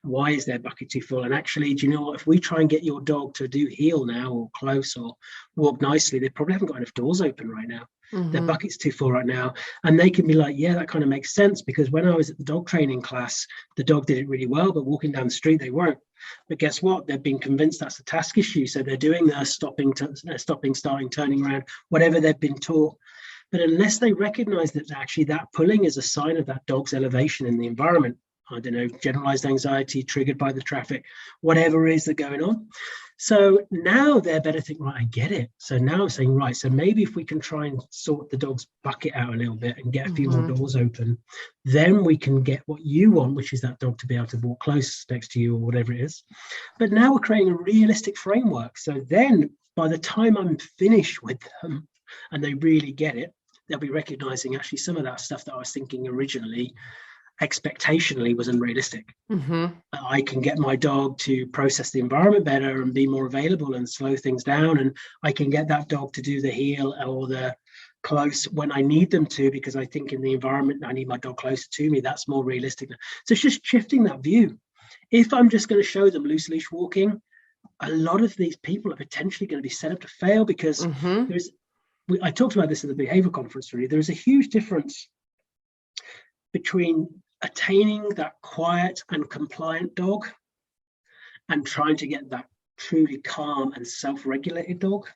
Why is their bucket too full? And actually, do you know what? If we try and get your dog to do heel now, or close, or walk nicely, they probably haven't got enough doors open right now. Mm-hmm. Their bucket's too full right now. And they can be like, yeah, that kind of makes sense, because when I was at the dog training class, the dog did it really well, but walking down the street, they weren't. But guess what? They've been convinced that's a task issue. So they're doing their stopping, starting, turning around, whatever they've been taught. But unless they recognize that actually that pulling is a sign of that dog's elevation in the environment, I don't know, generalized anxiety triggered by the traffic, whatever it is that's going on. So now they're better thinking, right, I get it. So now I'm saying, right, so maybe if we can try and sort the dog's bucket out a little bit and get a few more doors open, then we can get what you want, which is that dog to be able to walk close next to you or whatever it is. But now we're creating a realistic framework. So then by the time I'm finished with them and they really get it, they'll be recognizing actually some of that stuff that I was thinking originally expectationally was unrealistic. I can get my dog to process the environment better and be more available and slow things down, and I can get that dog to do the heel or the close when I need them to, because I think in the environment I need my dog closer to me. That's more realistic. So it's just shifting that view. If I'm just going to show them loose leash walking, a lot of these people are potentially going to be set up to fail, because I talked about this at the behavior conference, really. There's a huge difference between attaining that quiet and compliant dog and trying to get that truly calm and self-regulated dog.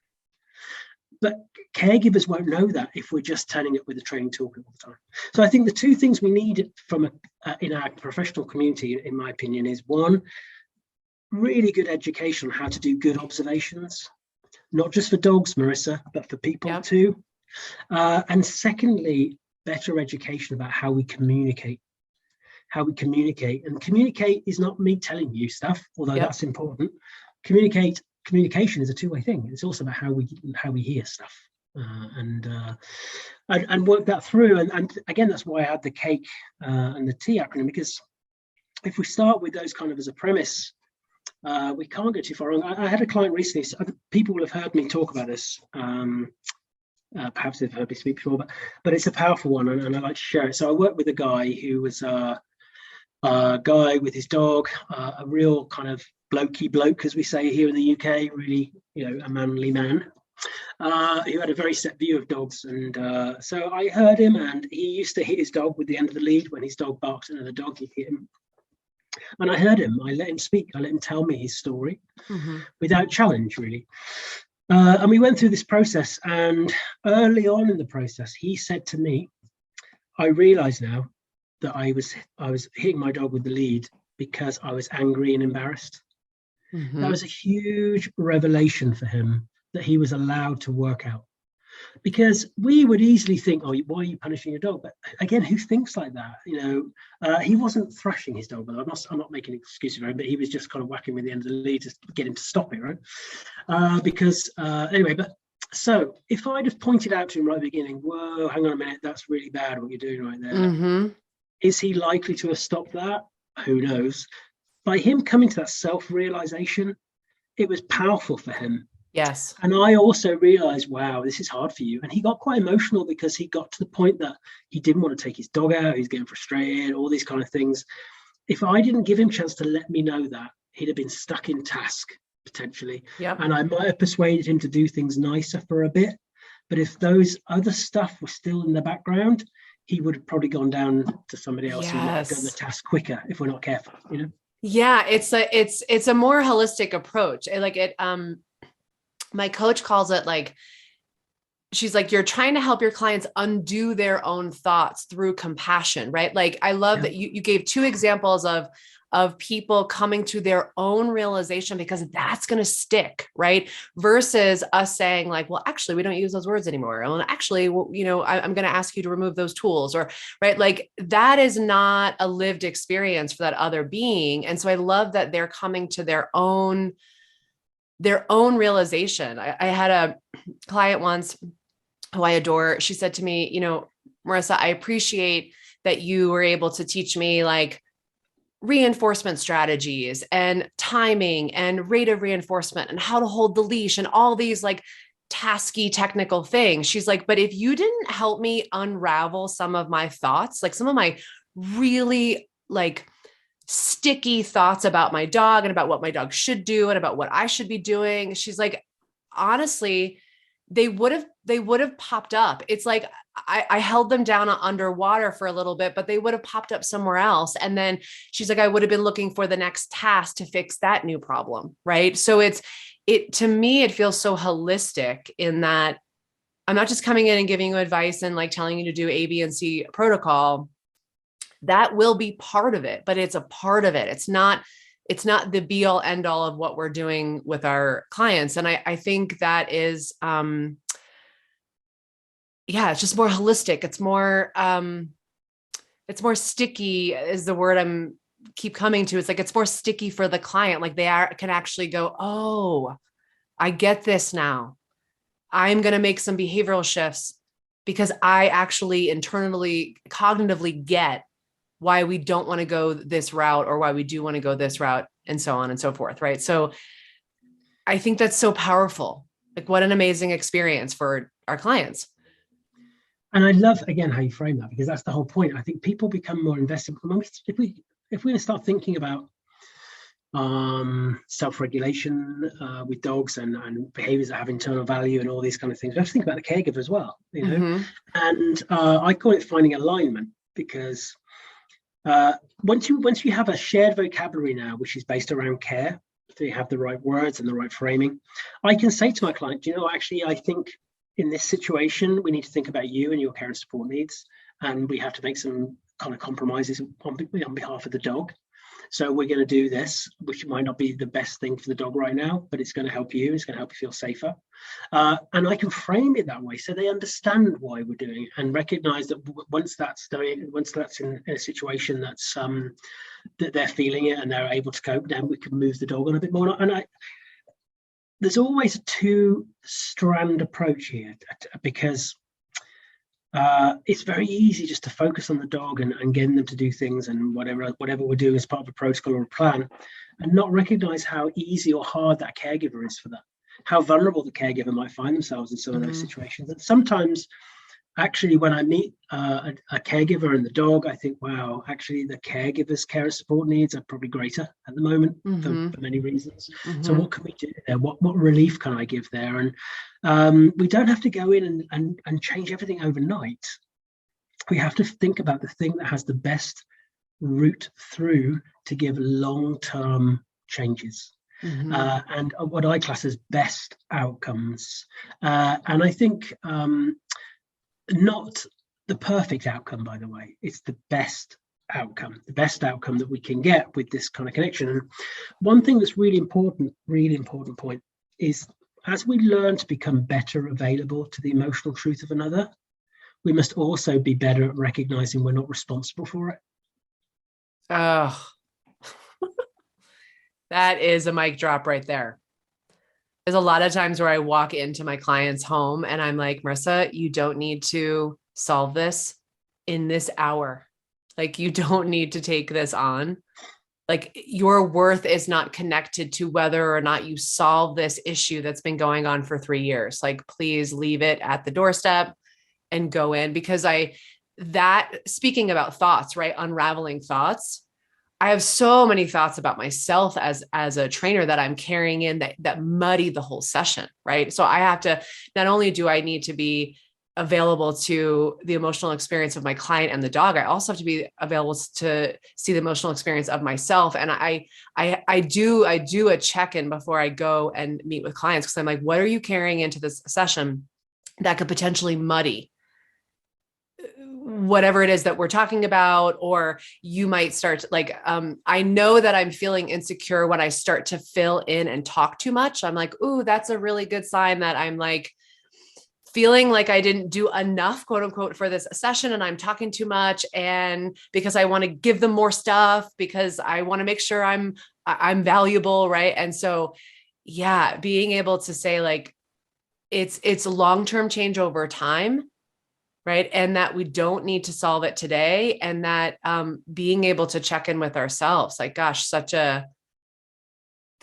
But caregivers won't know that if we're just turning it with a training toolkit all the time. So I think the two things we need from in our professional community, in my opinion, is one, really good education on how to do good observations, not just for dogs, Marissa, but for people too. And secondly, better education about how we communicate. And communicate is not me telling you stuff, although that's important. Communication is a two-way thing. It's also about how we hear stuff and work that through. And again, that's why I had the cake and the T acronym, because if we start with those kind of as a premise, we can't go too far wrong. I had a client recently, so people will have heard me talk about this. Perhaps they've heard me speak before, but it's a powerful one, and I like to share it. So I worked with a guy who was a guy with his dog, a real kind of blokey bloke, as we say here in the UK, really, a manly man, who had a very set view of dogs. And so I heard him, and he used to hit his dog with the end of the lead. When his dog barks at another dog, he'd hit him. And I heard him. I let him speak. I let him tell me his story without challenge, really. And we went through this process, and early on in the process, he said to me, I realize now that I was hitting my dog with the lead because I was angry and embarrassed. That was a huge revelation for him, that he was allowed to work out. Because we would easily think, oh, why are you punishing your dog? But again, who thinks like that? He wasn't thrashing his dog, but I'm not making excuses for him, but he was just kind of whacking with the end of the lead to get him to stop it, right? Anyway, but so if I'd have pointed out to him right at the beginning, whoa, hang on a minute, that's really bad what you're doing right there. Is he likely to have stopped that? Who knows? By him coming to that self-realization, it was powerful for him. Yes. And I also realized, wow, this is hard for you. And he got quite emotional, because he got to the point that he didn't want to take his dog out. He's getting frustrated, all these kind of things. If I didn't give him a chance to let me know that, he'd have been stuck in task. potentially. Yep. And I might have persuaded him to do things nicer for a bit. But if those other stuff was still in the background, he would have probably gone down to somebody else who might have done the task quicker if we're not careful, you know? Yeah, it's a more holistic approach. My coach calls it like, she's like, you're trying to help your clients undo their own thoughts through compassion, right? Like, I love that you gave two examples of people coming to their own realization, because that's going to stick, right? Versus us saying like, well, actually, we don't use those words anymore. And actually, well, I'm going to ask you to remove those tools, or, right. Like, that is not a lived experience for that other being. And so I love that they're coming to their own realization. I had a client once who I adore. She said to me, Marissa, I appreciate that you were able to teach me like reinforcement strategies and timing and rate of reinforcement and how to hold the leash and all these like tasky technical things. She's like, but if you didn't help me unravel some of my thoughts, like some of my really like sticky thoughts about my dog and about what my dog should do and about what I should be doing, she's like, honestly, they would have popped up. It's like, I held them down underwater for a little bit, but they would have popped up somewhere else. And then she's like, I would have been looking for the next task to fix that new problem. Right. So to me, it feels so holistic in that I'm not just coming in and giving you advice and like telling you to do A, B, and C protocol. That will be part of it, but it's a part of it. It's not the be all end all of what we're doing with our clients. And I think that is, it's just more holistic. It's more sticky is the word I'm keep coming to. It's like, it's more sticky for the client. Like can actually go, oh, I get this now. I'm going to make some behavioral shifts because I actually internally, cognitively get why we don't want to go this route or why we do want to go this route, and so on and so forth. Right. So I think that's so powerful. Like, what an amazing experience for our clients. And I love, again, how you frame that, because that's the whole point. I think people become more invested. If we start thinking about self-regulation with dogs and behaviors that have internal value and all these kind of things, we have to think about the caregiver as well, Mm-hmm. And I call it finding alignment, because once you have a shared vocabulary now, which is based around care, so you have the right words and the right framing, I can say to my client, actually, I think in this situation, we need to think about you and your care and support needs, and we have to make some kind of compromises on behalf of the dog. So we're going to do this, which might not be the best thing for the dog right now, but it's going to help you. It's going to help you feel safer. And I can frame it that way so they understand why we're doing it, and recognize that once that's in a situation that's that they're feeling it and they're able to cope, then we can move the dog on a bit more. And there's always a two-strand approach here, because it's very easy just to focus on the dog and getting them to do things and whatever we're doing as part of a protocol or a plan, and not recognize how easy or hard that caregiver is for that, how vulnerable the caregiver might find themselves in some of those situations. And sometimes, actually, when I meet a caregiver and the dog, I think, wow, actually the caregiver's care and support needs are probably greater at the moment for many reasons. So what can we do there? What relief can I give there? And we don't have to go in and change everything overnight. We have to think about the thing that has the best route through to give long-term changes. And what I class as best outcomes. And I think not the perfect outcome, by the way, it's the best outcome that we can get with this kind of connection. And one thing that's really important point is, as we learn to become better available to the emotional truth of another, we must also be better at recognizing we're not responsible for it. Oh, that is a mic drop right there. There's a lot of times where I walk into my client's home and I'm like, Marissa, you don't need to solve this in this hour. Like, you don't need to take this on. Like, your worth is not connected to whether or not you solve this issue that's been going on for 3 years. Like, please leave it at the doorstep and go in, because speaking about thoughts, right? Unraveling thoughts. I have so many thoughts about myself as a trainer that I'm carrying in that muddy the whole session, right? So I have to, not only do I need to be available to the emotional experience of my client and the dog, I also have to be available to see the emotional experience of myself. And I do a check-in before I go and meet with clients, because I'm like, what are you carrying into this session that could potentially muddy whatever it is that we're talking about? Or you might start like, I know that I'm feeling insecure when I start to fill in and talk too much. I'm like, ooh, that's a really good sign that I'm like feeling like I didn't do enough, quote unquote, for this session. And I'm talking too much. And because I want to give them more stuff, because I want to make sure I'm valuable. Right. And so, yeah, being able to say like, it's a long-term change over time. Right. And that we don't need to solve it today. And that being able to check in with ourselves, like, gosh, that's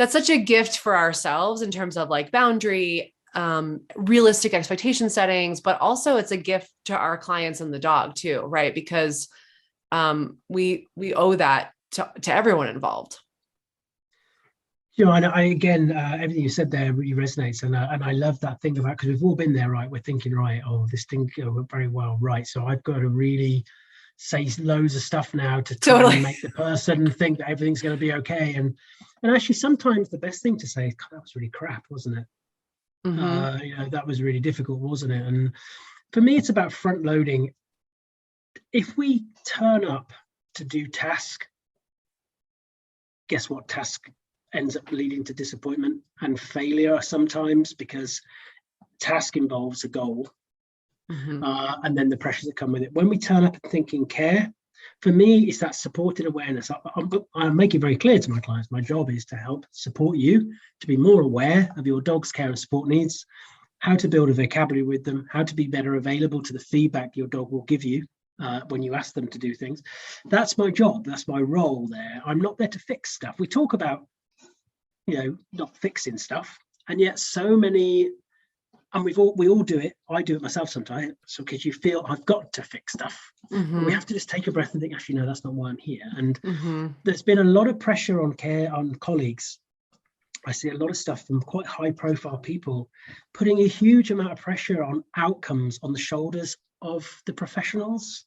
such a gift for ourselves in terms of like boundary, realistic expectation settings, but also it's a gift to our clients and the dog too. Right. Because we owe that to everyone involved. You know, and everything you said there really resonates, and I love that thing about, because we've all been there, right? We're thinking, right, oh, this thing went very well, right? So I've got to really say loads of stuff now to totally make the person think that everything's going to be okay. And actually, sometimes the best thing to say is, God, that was really crap, wasn't it? Mm-hmm. You know, that was really difficult, wasn't it? And for me, it's about front loading. If we turn up to do task, guess what task ends up leading to disappointment and failure sometimes, because task involves a goal. Mm-hmm. And then the pressures that come with it. When we turn up and thinking care, for me, it's that supported awareness. I make it very clear to my clients, my job is to help support you to be more aware of your dog's care and support needs, how to build a vocabulary with them, how to be better available to the feedback your dog will give you when you ask them to do things. That's my job. That's my role there. I'm not there to fix stuff. We talk about, you know, not fixing stuff, and yet so many, and we all do it. I do it myself sometimes. So because you feel I've got to fix stuff, mm-hmm. but we have to just take a breath and think, actually, no, that's not why I'm here. And mm-hmm. there's been a lot of pressure on colleagues. I see a lot of stuff from quite high profile people putting a huge amount of pressure on outcomes on the shoulders of the professionals.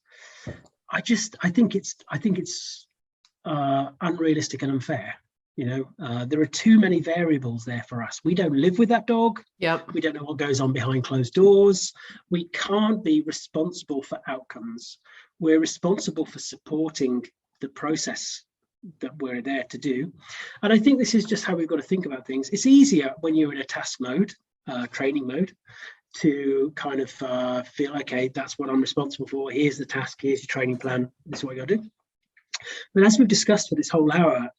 I think it's unrealistic and unfair. You know, there are too many variables there for us. We don't live with that dog. Yep. We don't know what goes on behind closed doors. We can't be responsible for outcomes. We're responsible for supporting the process that we're there to do. And I think this is just how we've got to think about things. It's easier when you're in a task mode, training mode, to kind of feel, okay, that's what I'm responsible for. Here's the task. Here's your training plan. This is what you got to do. But as we've discussed for this whole hour,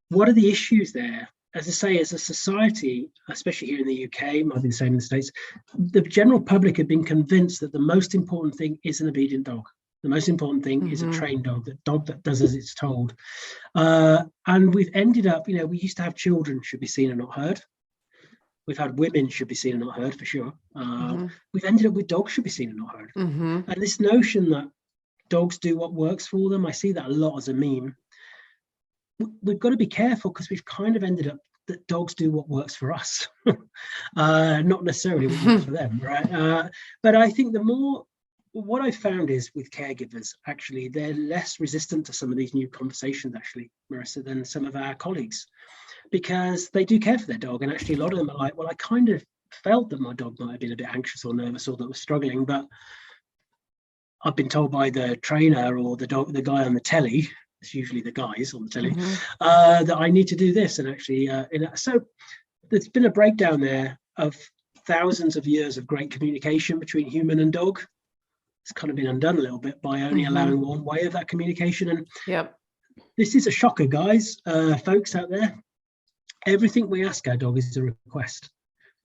what are the issues there? As I say, as a society, especially here in the UK, might be the same in the States, the general public have been convinced that the most important thing is an obedient dog. The most important thing mm-hmm. is a trained dog that does as it's told. And we've ended up, you know, we used to have children should be seen and not heard. We've had women should be seen and not heard, for sure. Mm-hmm. We've ended up with dogs should be seen and not heard. Mm-hmm. And this notion that dogs do what works for them, I see that a lot as a meme. We've got to be careful, because we've kind of ended up that dogs do what works for us, not necessarily what works for them, right? But I think what I've found is with caregivers, actually, they're less resistant to some of these new conversations, actually, Marissa, than some of our colleagues, because they do care for their dog. And actually, a lot of them are like, well, I kind of felt that my dog might have been a bit anxious or nervous or that was struggling, but I've been told by the trainer or the guy on the telly, it's usually the guys on the telly, mm-hmm. That I need to do this. And actually, so there's been a breakdown there of thousands of years of great communication between human and dog. It's kind of been undone a little bit by only mm-hmm. allowing one way of that communication. And yep. This is a shocker, guys, folks out there. Everything we ask our dog is a request.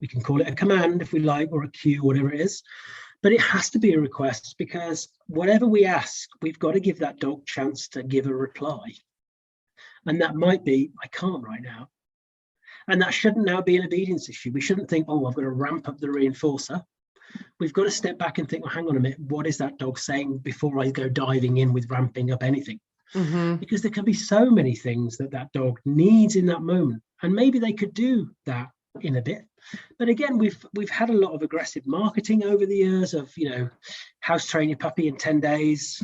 We can call it a command if we like, or a cue, whatever it is. But it has to be a request, because whatever we ask, we've got to give that dog a chance to give a reply. And that might be, I can't right now. And that shouldn't now be an obedience issue. We shouldn't think, oh, I've got to ramp up the reinforcer. We've got to step back and think, well, hang on a minute, what is that dog saying before I go diving in with ramping up anything? because there can be so many things that dog needs in that moment, and maybe they could do that in a bit. But again, we've had a lot of aggressive marketing over the years of, house train your puppy in 10 days,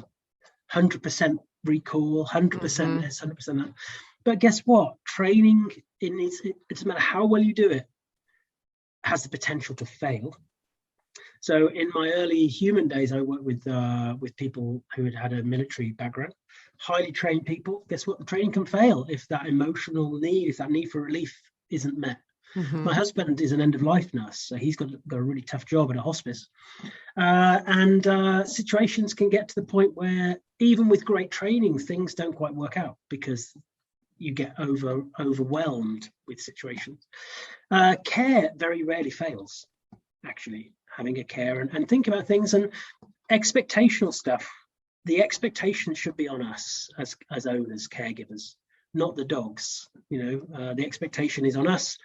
100% recall, 100% this, 100% that. But guess what? Training, it doesn't matter how well you do it, has the potential to fail. So in my early human days, I worked with people who had a military background, highly trained people. Guess what? The training can fail if that emotional need, if that need for relief isn't met. My husband is an end-of-life nurse, so he's got a really tough job at a hospice. And situations can get to the point where even with great training, things don't quite work out because you get overwhelmed with situations. Care very rarely fails, actually, having a care and think about things. And expectational stuff, the expectation should be on us as owners, caregivers, not the dogs. The expectation is on us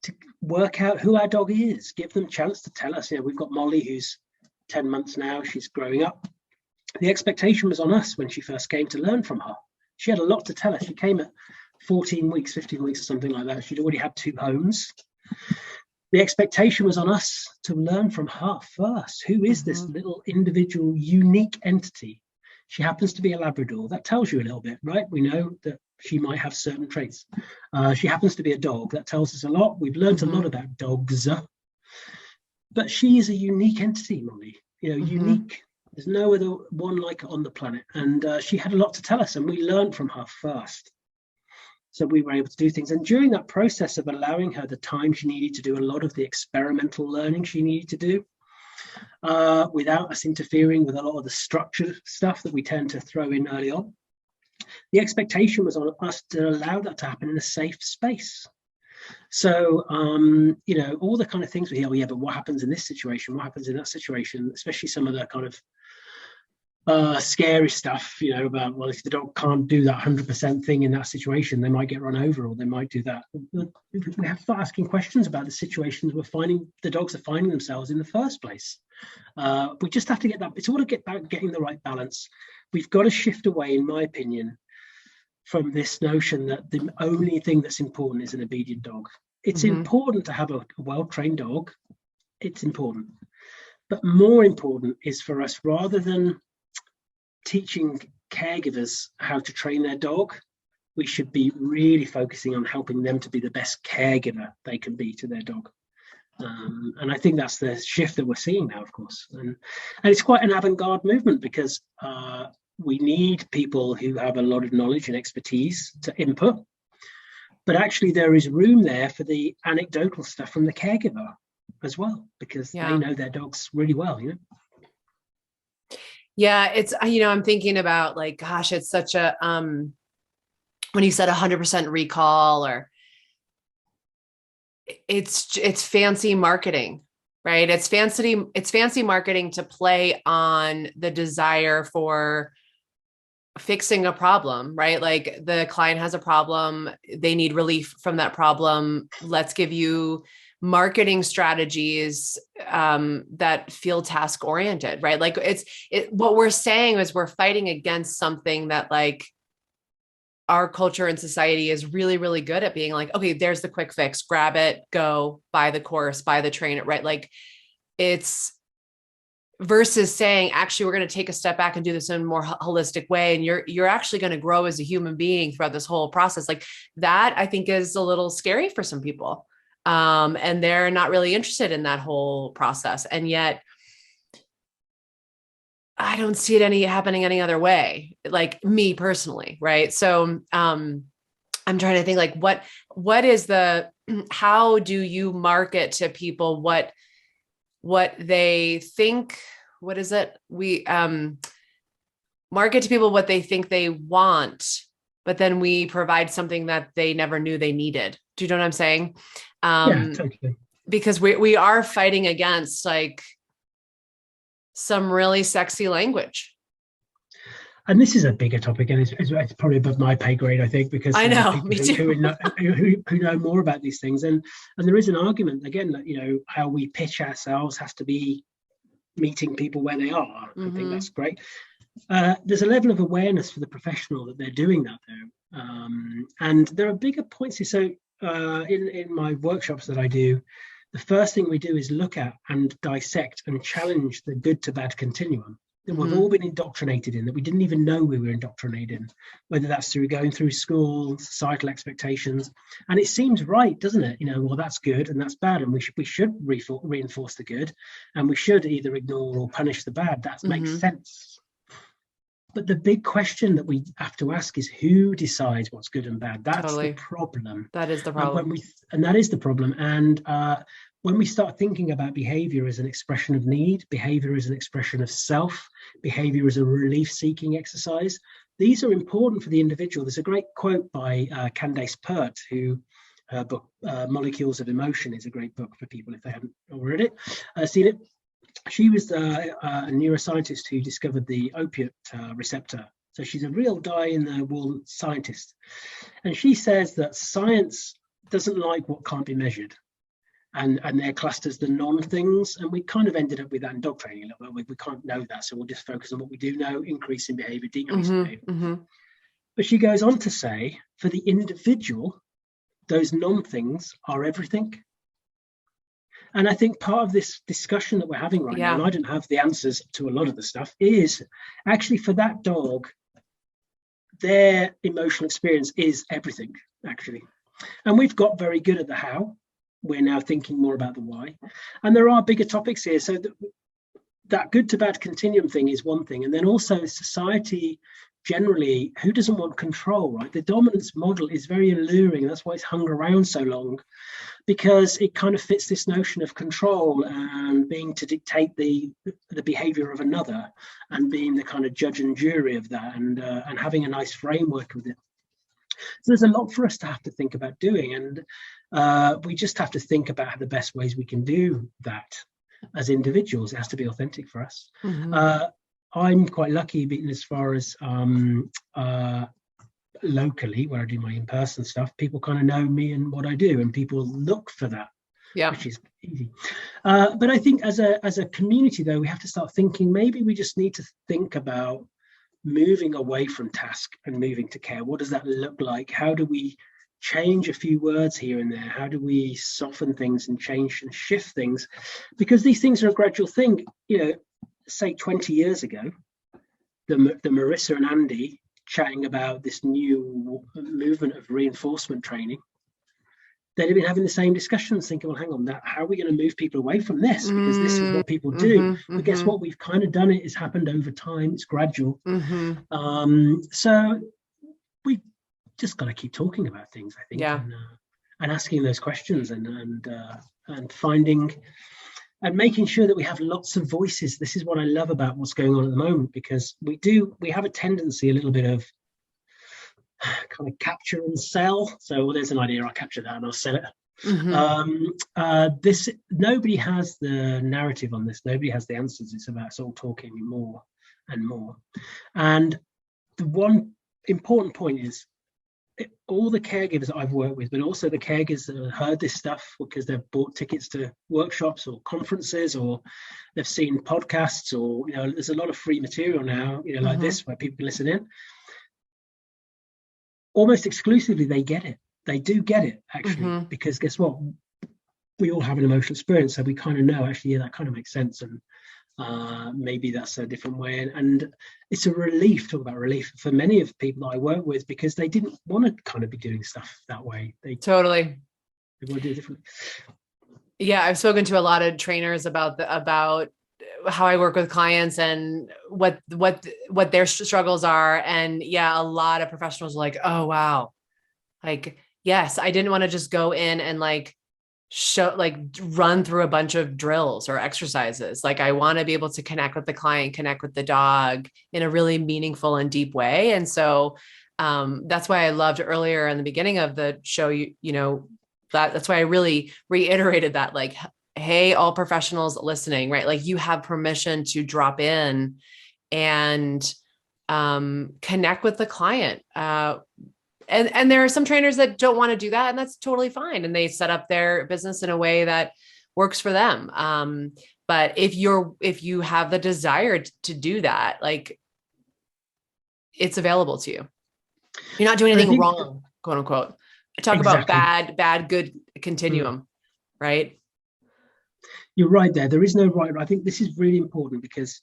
to work out who our dog is, give them a chance to tell us. We've got Molly, who's 10 months now, she's growing up. The expectation was on us when she first came to learn from her. She had a lot to tell us. She came at 14 weeks, 15 weeks or something like that. She'd already had 2 homes. The expectation was on us to learn from her first. Who is this little individual, unique entity? She happens to be a Labrador. That tells you a little bit, right? We know that she might have certain traits. She happens to be a dog. That tells us a lot. We've learned a lot about dogs. But she is a unique entity, Molly. Unique. There's no other one like her on the planet. And she had a lot to tell us, and we learned from her first. So we were able to do things. And during that process of allowing her the time she needed to do a lot of the experimental learning she needed to do, without us interfering with a lot of the structured stuff that we tend to throw in early on, the expectation was on us to allow that to happen in a safe space. So, all the kind of things we hear, but what happens in this situation? What happens in that situation? Especially some of the kind of scary stuff, about, well, if the dog can't do that 100% thing in that situation, they might get run over or they might do that. We have to start asking questions about the situations the dogs are finding themselves in the first place. We just have to get that. It's all about getting the right balance. We've got to shift away, in my opinion, from this notion that the only thing that's important is an obedient dog. It's important to have a well-trained dog. It's important. But more important is for us, rather than teaching caregivers how to train their dog, we should be really focusing on helping them to be the best caregiver they can be to their dog. And I think that's the shift that we're seeing now, of course. And it's quite an avant-garde movement because we need people who have a lot of knowledge and expertise to input. But actually there is room there for the anecdotal stuff from the caregiver as well, because they know their dogs really well, Yeah, it's, I'm thinking about like, gosh, it's such a, when you said 100% recall, or it's fancy marketing, right? It's fancy marketing to play on the desire for fixing a problem, right? Like the client has a problem, they need relief from that problem. Let's give you marketing strategies that feel task oriented, right? Like what we're saying is we're fighting against something that like our culture and society is really, really good at being like, okay, there's the quick fix, grab it, go buy the course, buy the trainer, right? Like it's versus saying, actually, we're going to take a step back and do this in a more holistic way. And you're actually going to grow as a human being throughout this whole process. Like that, I think is a little scary for some people. And they're not really interested in that whole process. And yet I don't see it happening any other way, like me personally. Right. So, I'm trying to think like, what is how do you market to people what they think, what is it? We, market to people what they think they want, but then we provide something that they never knew they needed. Do you know what I'm saying? Yeah, totally. Because we are fighting against like some really sexy language. And this is a bigger topic, and it's probably above my pay grade, I think, because I know, me too. Who know more about these things, and there is an argument again that how we pitch ourselves has to be meeting people where they are. I think that's great. There's a level of awareness for the professional that they're doing that though. And there are bigger points here. So in my workshops that I do, the first thing we do is look at and dissect and challenge the good to bad continuum that we've all been indoctrinated in, that we didn't even know we were indoctrinated in, whether that's through going through school, societal expectations. And it seems right, doesn't it? Well, that's good and that's bad, and we should reinforce the good, and we should either ignore or punish the bad. That makes sense. But the big question that we have to ask is, who decides what's good and bad? That's the problem. That is the problem. And that is the problem. And when we start thinking about behavior as an expression of need, behavior as an expression of self, behavior as a relief-seeking exercise, these are important for the individual. There's a great quote by Candace Pert, who her book Molecules of Emotion is a great book for people if they haven't read it, seen it. She was a neuroscientist who discovered the opiate receptor. So she's a real die-in-the-wool scientist. And she says that science doesn't like what can't be measured. And they're classed as the non-things. And we kind of ended up with that indoctrinating a little bit. We can't know that, so we'll just focus on what we do know, increase in behavior, decrease in behavior. But she goes on to say, for the individual, those non-things are everything. And I think part of this discussion that we're having right now, and I don't have the answers to a lot of the stuff, is actually for that dog, their emotional experience is everything, actually. And we've got very good at the how. We're now thinking more about the why. And there are bigger topics here. So that good to bad continuum thing is one thing. And then also society generally, who doesn't want control, right? The dominance model is very alluring. That's why it's hung around so long, because it kind of fits this notion of control and being to dictate the behavior of another and being the kind of judge and jury of that, and having a nice framework with it. So there's a lot for us to have to think about doing, and we just have to think about the best ways we can do that as individuals. It has to be authentic for us. I'm quite lucky being as far as locally, where I do my in-person stuff, people kind of know me and what I do, and people look for that, which is easy. But I think as a community, though, we have to start thinking, maybe we just need to think about moving away from task and moving to care. What does that look like? How do we change a few words here and there? How do we soften things and change and shift things? Because these things are a gradual thing. Say 20 years ago, the Marissa and Andy chatting about this new movement of reinforcement training, they'd have been having the same discussions, thinking, well, hang on, how are we going to move people away from this? Because this is what people do. But guess what? We've kind of done it. It's happened over time. It's gradual. So we just got to keep talking about things, I think, and asking those questions and finding and making sure that we have lots of voices. This is what I love about what's going on at the moment, because we have a tendency a little bit of kind of capture and sell. So, well, there's an idea, I'll capture that and I'll sell it. Nobody has the narrative on this. Nobody has the answers. It's about all talking more and more. And the one important point is, all the caregivers that I've worked with, but also the caregivers that have heard this stuff because they've bought tickets to workshops or conferences, or they've seen podcasts, or there's a lot of free material now, like this, where people can listen in. Almost exclusively, they get it. They do get it, actually, because guess what? We all have an emotional experience, so we kind of know, actually, that kind of makes sense, and maybe that's a different way. And it's a relief, talk about relief, for many of the people that I work with, because they didn't want to kind of be doing stuff that way. They want to do it differently. Yeah, I've spoken to a lot of trainers about how I work with clients and what their struggles are. And a lot of professionals are like, oh, wow. Like, yes, I didn't want to just go in and run through a bunch of drills or exercises. Like, I want to be able to connect with the client, connect with the dog in a really meaningful and deep way. And so that's why I loved earlier in the beginning of the show, that's why I really reiterated that, like, hey, all professionals listening, right? Like, you have permission to drop in and connect with the client. And there are some trainers that don't want to do that, and that's totally fine. And they set up their business in a way that works for them. But if you have the desire to do that, like, it's available to you. You're not doing anything wrong, quote unquote. Talk about bad, good continuum, right? You're right there. There is no right. I think this is really important because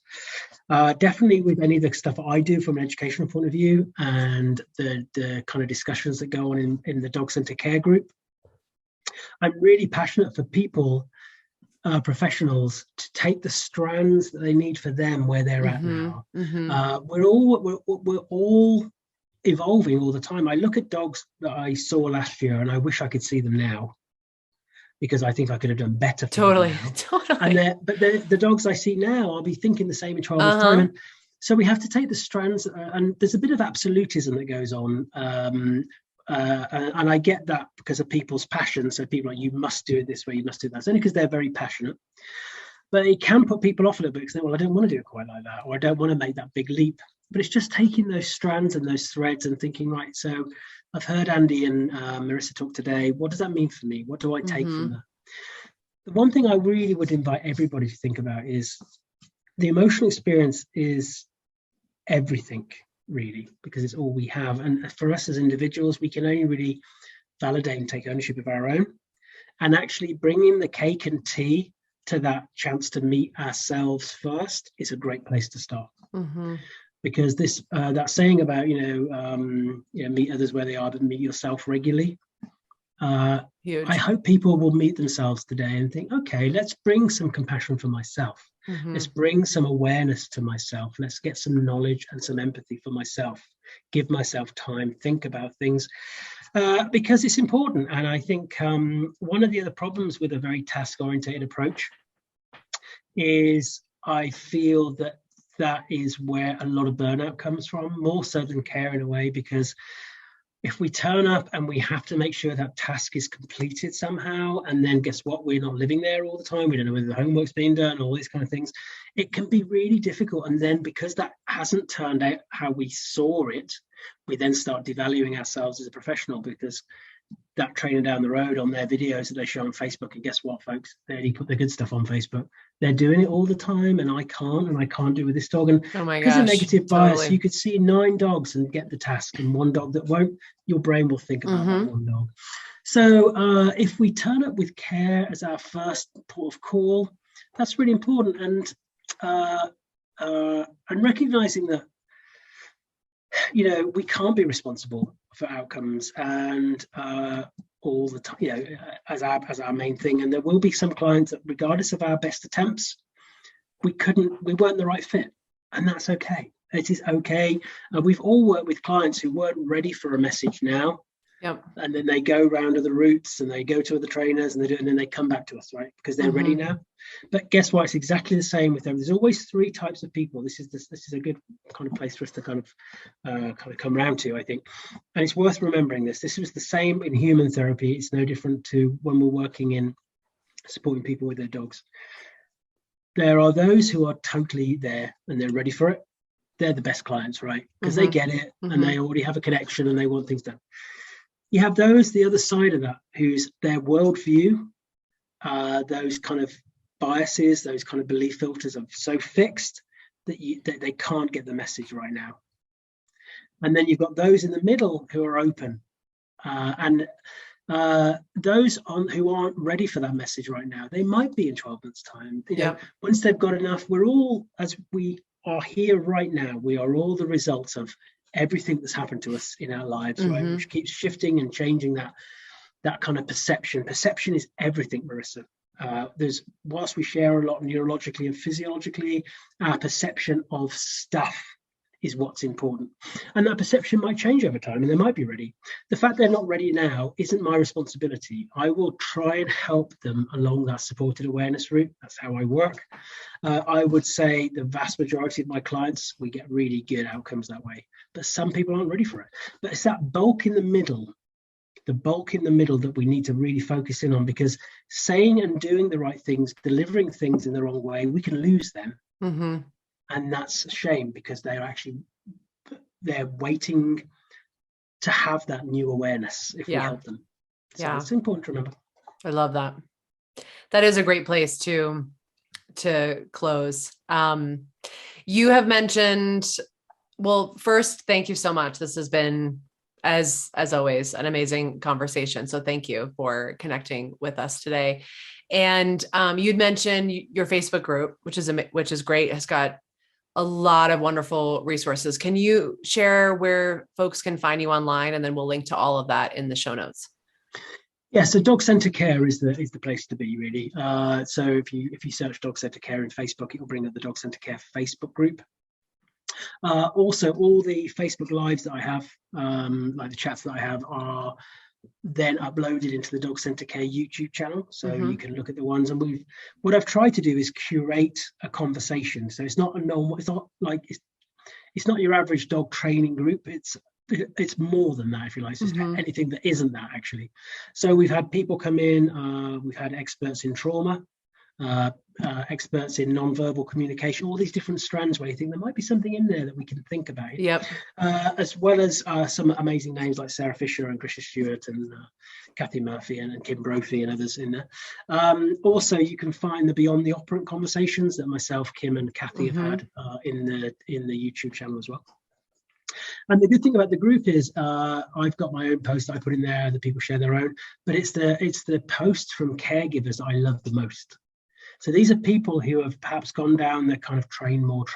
definitely with any of the stuff I do from an educational point of view and the kind of discussions that go on in the dog centre care group, I'm really passionate for people, professionals, to take the strands that they need for them where they're at now. We're all evolving all the time. I look at dogs that I saw last year and I wish I could see them now, because I think I could have done better. Totally. And but the dogs I see now, I'll be thinking the same in 12 months' time. And so we have to take the strands, and there's a bit of absolutism that goes on. And I get that because of people's passion. So people are like, you must do it this way, you must do that. It's only because they're very passionate. But it can put people off a little bit because they, well, I don't want to do it quite like that, or I don't want to make that big leap. But it's just taking those strands and those threads and thinking, right, so I've heard Andy and Marissa talk today. What does that mean for me? What do I take from that? The one thing I really would invite everybody to think about is the emotional experience is everything, really, because it's all we have. And for us as individuals, we can only really validate and take ownership of our own. And actually bringing the cake and tea to that chance to meet ourselves first is a great place to start. Because this that saying about meet others where they are, but meet yourself regularly. I hope people will meet themselves today and think, okay, let's bring some compassion for myself. Let's bring some awareness to myself. Let's get some knowledge and some empathy for myself. Give myself time, think about things, because it's important. And I think one of the other problems with a very task-oriented approach is I feel that is where a lot of burnout comes from, more so than care in a way, because if we turn up and we have to make sure that task is completed somehow, and then guess what, we're not living there all the time, we don't know whether the homework's being done, all these kind of things, it can be really difficult. And then because that hasn't turned out how we saw it, we then start devaluing ourselves as a professional, because that trainer down the road on their videos that they show on Facebook, and guess what, folks, they only put the good stuff on Facebook. They're doing it all the time, and I can't do it with this dog. And because of negative bias, you could see 9 dogs and get the task, and 1 dog that won't. Your brain will think about that 1 dog. So if we turn up with care as our first port of call, that's really important. And recognizing that, we can't be responsible for outcomes and all the time, as our main thing. And there will be some clients that, regardless of our best attempts, we weren't the right fit, and that's okay. It is okay. We've all worked with clients who weren't ready for a message now. And then they go round to the roots and they go to other trainers and and then they come back to us, right? Because they're ready now. But guess what? It's exactly the same with them. There's always 3 types of people. This is a good kind of place for us to kind of come round to, I think. And it's worth remembering this. This was the same in human therapy. It's no different to when we're working in supporting people with their dogs. There are those who are totally there and they're ready for it. They're the best clients, right? Because they get it and they already have a connection and they want things done. You have those, the other side of that, who's their worldview, those kind of biases, those kind of belief filters are so fixed that they can't get the message right now. And then you've got those in the middle who are open, and those who aren't ready for that message right now. They might be in 12 months' time. Once they've got enough, we're all, as we are here right now, we are all the results of everything that's happened to us in our lives, right? Which keeps shifting and changing that kind of perception. Perception is everything, Marissa. Whilst we share a lot neurologically and physiologically, our perception of stuff is what's important. And that perception might change over time and they might be ready. The fact they're not ready now isn't my responsibility. I will try and help them along that supported awareness route. That's how I work. I would say the vast majority of my clients, we get really good outcomes that way. But some people aren't ready for it. But it's that bulk in the middle, that we need to really focus in on, because saying and doing the right things, delivering things in the wrong way, we can lose them. And that's a shame, because they're waiting to have that new awareness if we help them. So it's important to remember. I love that. That is a great place to close. You have mentioned Well, first, thank you so much. This has been, as always, an amazing conversation. So thank you for connecting with us today. And you'd mentioned your Facebook group, which is great. Has got a lot of wonderful resources. Can you share where folks can find you online? And then we'll link to all of that in the show notes. Yeah, so dog centre care is the place to be, really. So if you search dog centre care in Facebook, it will bring up the dog centre care Facebook group. Also, all the Facebook lives that I have, like the chats that I have, are then uploaded into the Dog Centre Care YouTube channel, so you can look at the ones. And what I've tried to do is curate a conversation, so it's not a normal, it's not like it's not your average dog training group. It's more than that, if you like. It's just anything that isn't that, actually. So we've had people come in, we've had experts in trauma, experts in non-verbal communication, all these different strands where you think there might be something in there that we can think about. Yep. As well as some amazing names like Sarah Fisher and Krisha Stewart and Kathy Murphy and Kim Brophy and others in there. Also, you can find the Beyond the Operant conversations that myself, Kim, and Kathy have had in the YouTube channel as well. And the good thing about the group is I've got my own post I put in there, the people share their own, but it's the posts from caregivers I love the most. So these are people who have perhaps gone down the kind of train more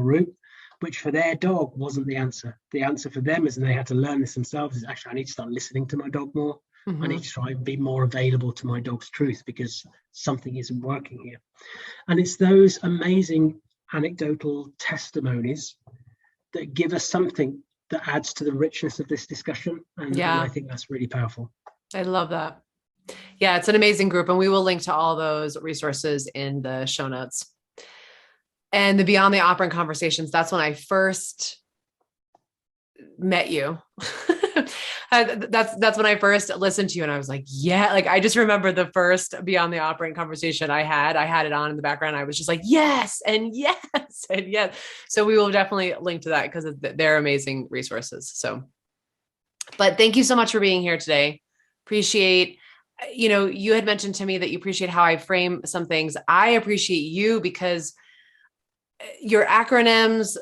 route, which for their dog wasn't the answer. The answer for them is, and they had to learn this themselves, is actually I need to start listening to my dog more. I need to try and be more available to my dog's truth because something isn't working here. And it's those amazing anecdotal testimonies that give us something that adds to the richness of this discussion. And I think that's really powerful. I love that. Yeah, it's an amazing group, and we will link to all those resources in the show notes. And the Beyond the Operant conversations, that's when I first met you. That's when I first listened to you, and I was like, yeah, like I just remember the first Beyond the Operant conversation I had it on in the background. I was just like, yes, and yes, and yes. So we will definitely link to that because they're amazing resources. So, but thank you so much for being here today. Appreciate, you had mentioned to me that you appreciate how I frame some things. I appreciate you because your acronyms,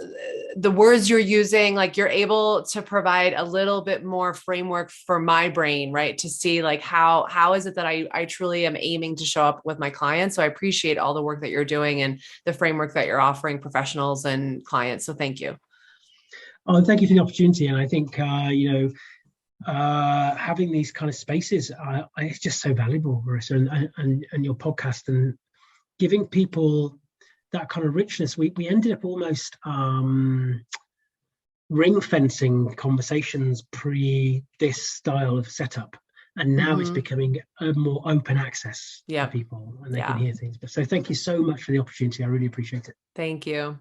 the words you're using, like you're able to provide a little bit more framework for my brain, right? To see like, how is it that I truly am aiming to show up with my clients. So I appreciate all the work that you're doing and the framework that you're offering professionals and clients. So thank you. Oh, thank you for the opportunity. And I think, having these kind of spaces, it's just so valuable, Marissa, and your podcast, and giving people that kind of richness. We ended up almost ring fencing conversations pre this style of setup, and now it's becoming a more open access for people, and they can hear things. So thank you so much for the opportunity. I really appreciate it. Thank you.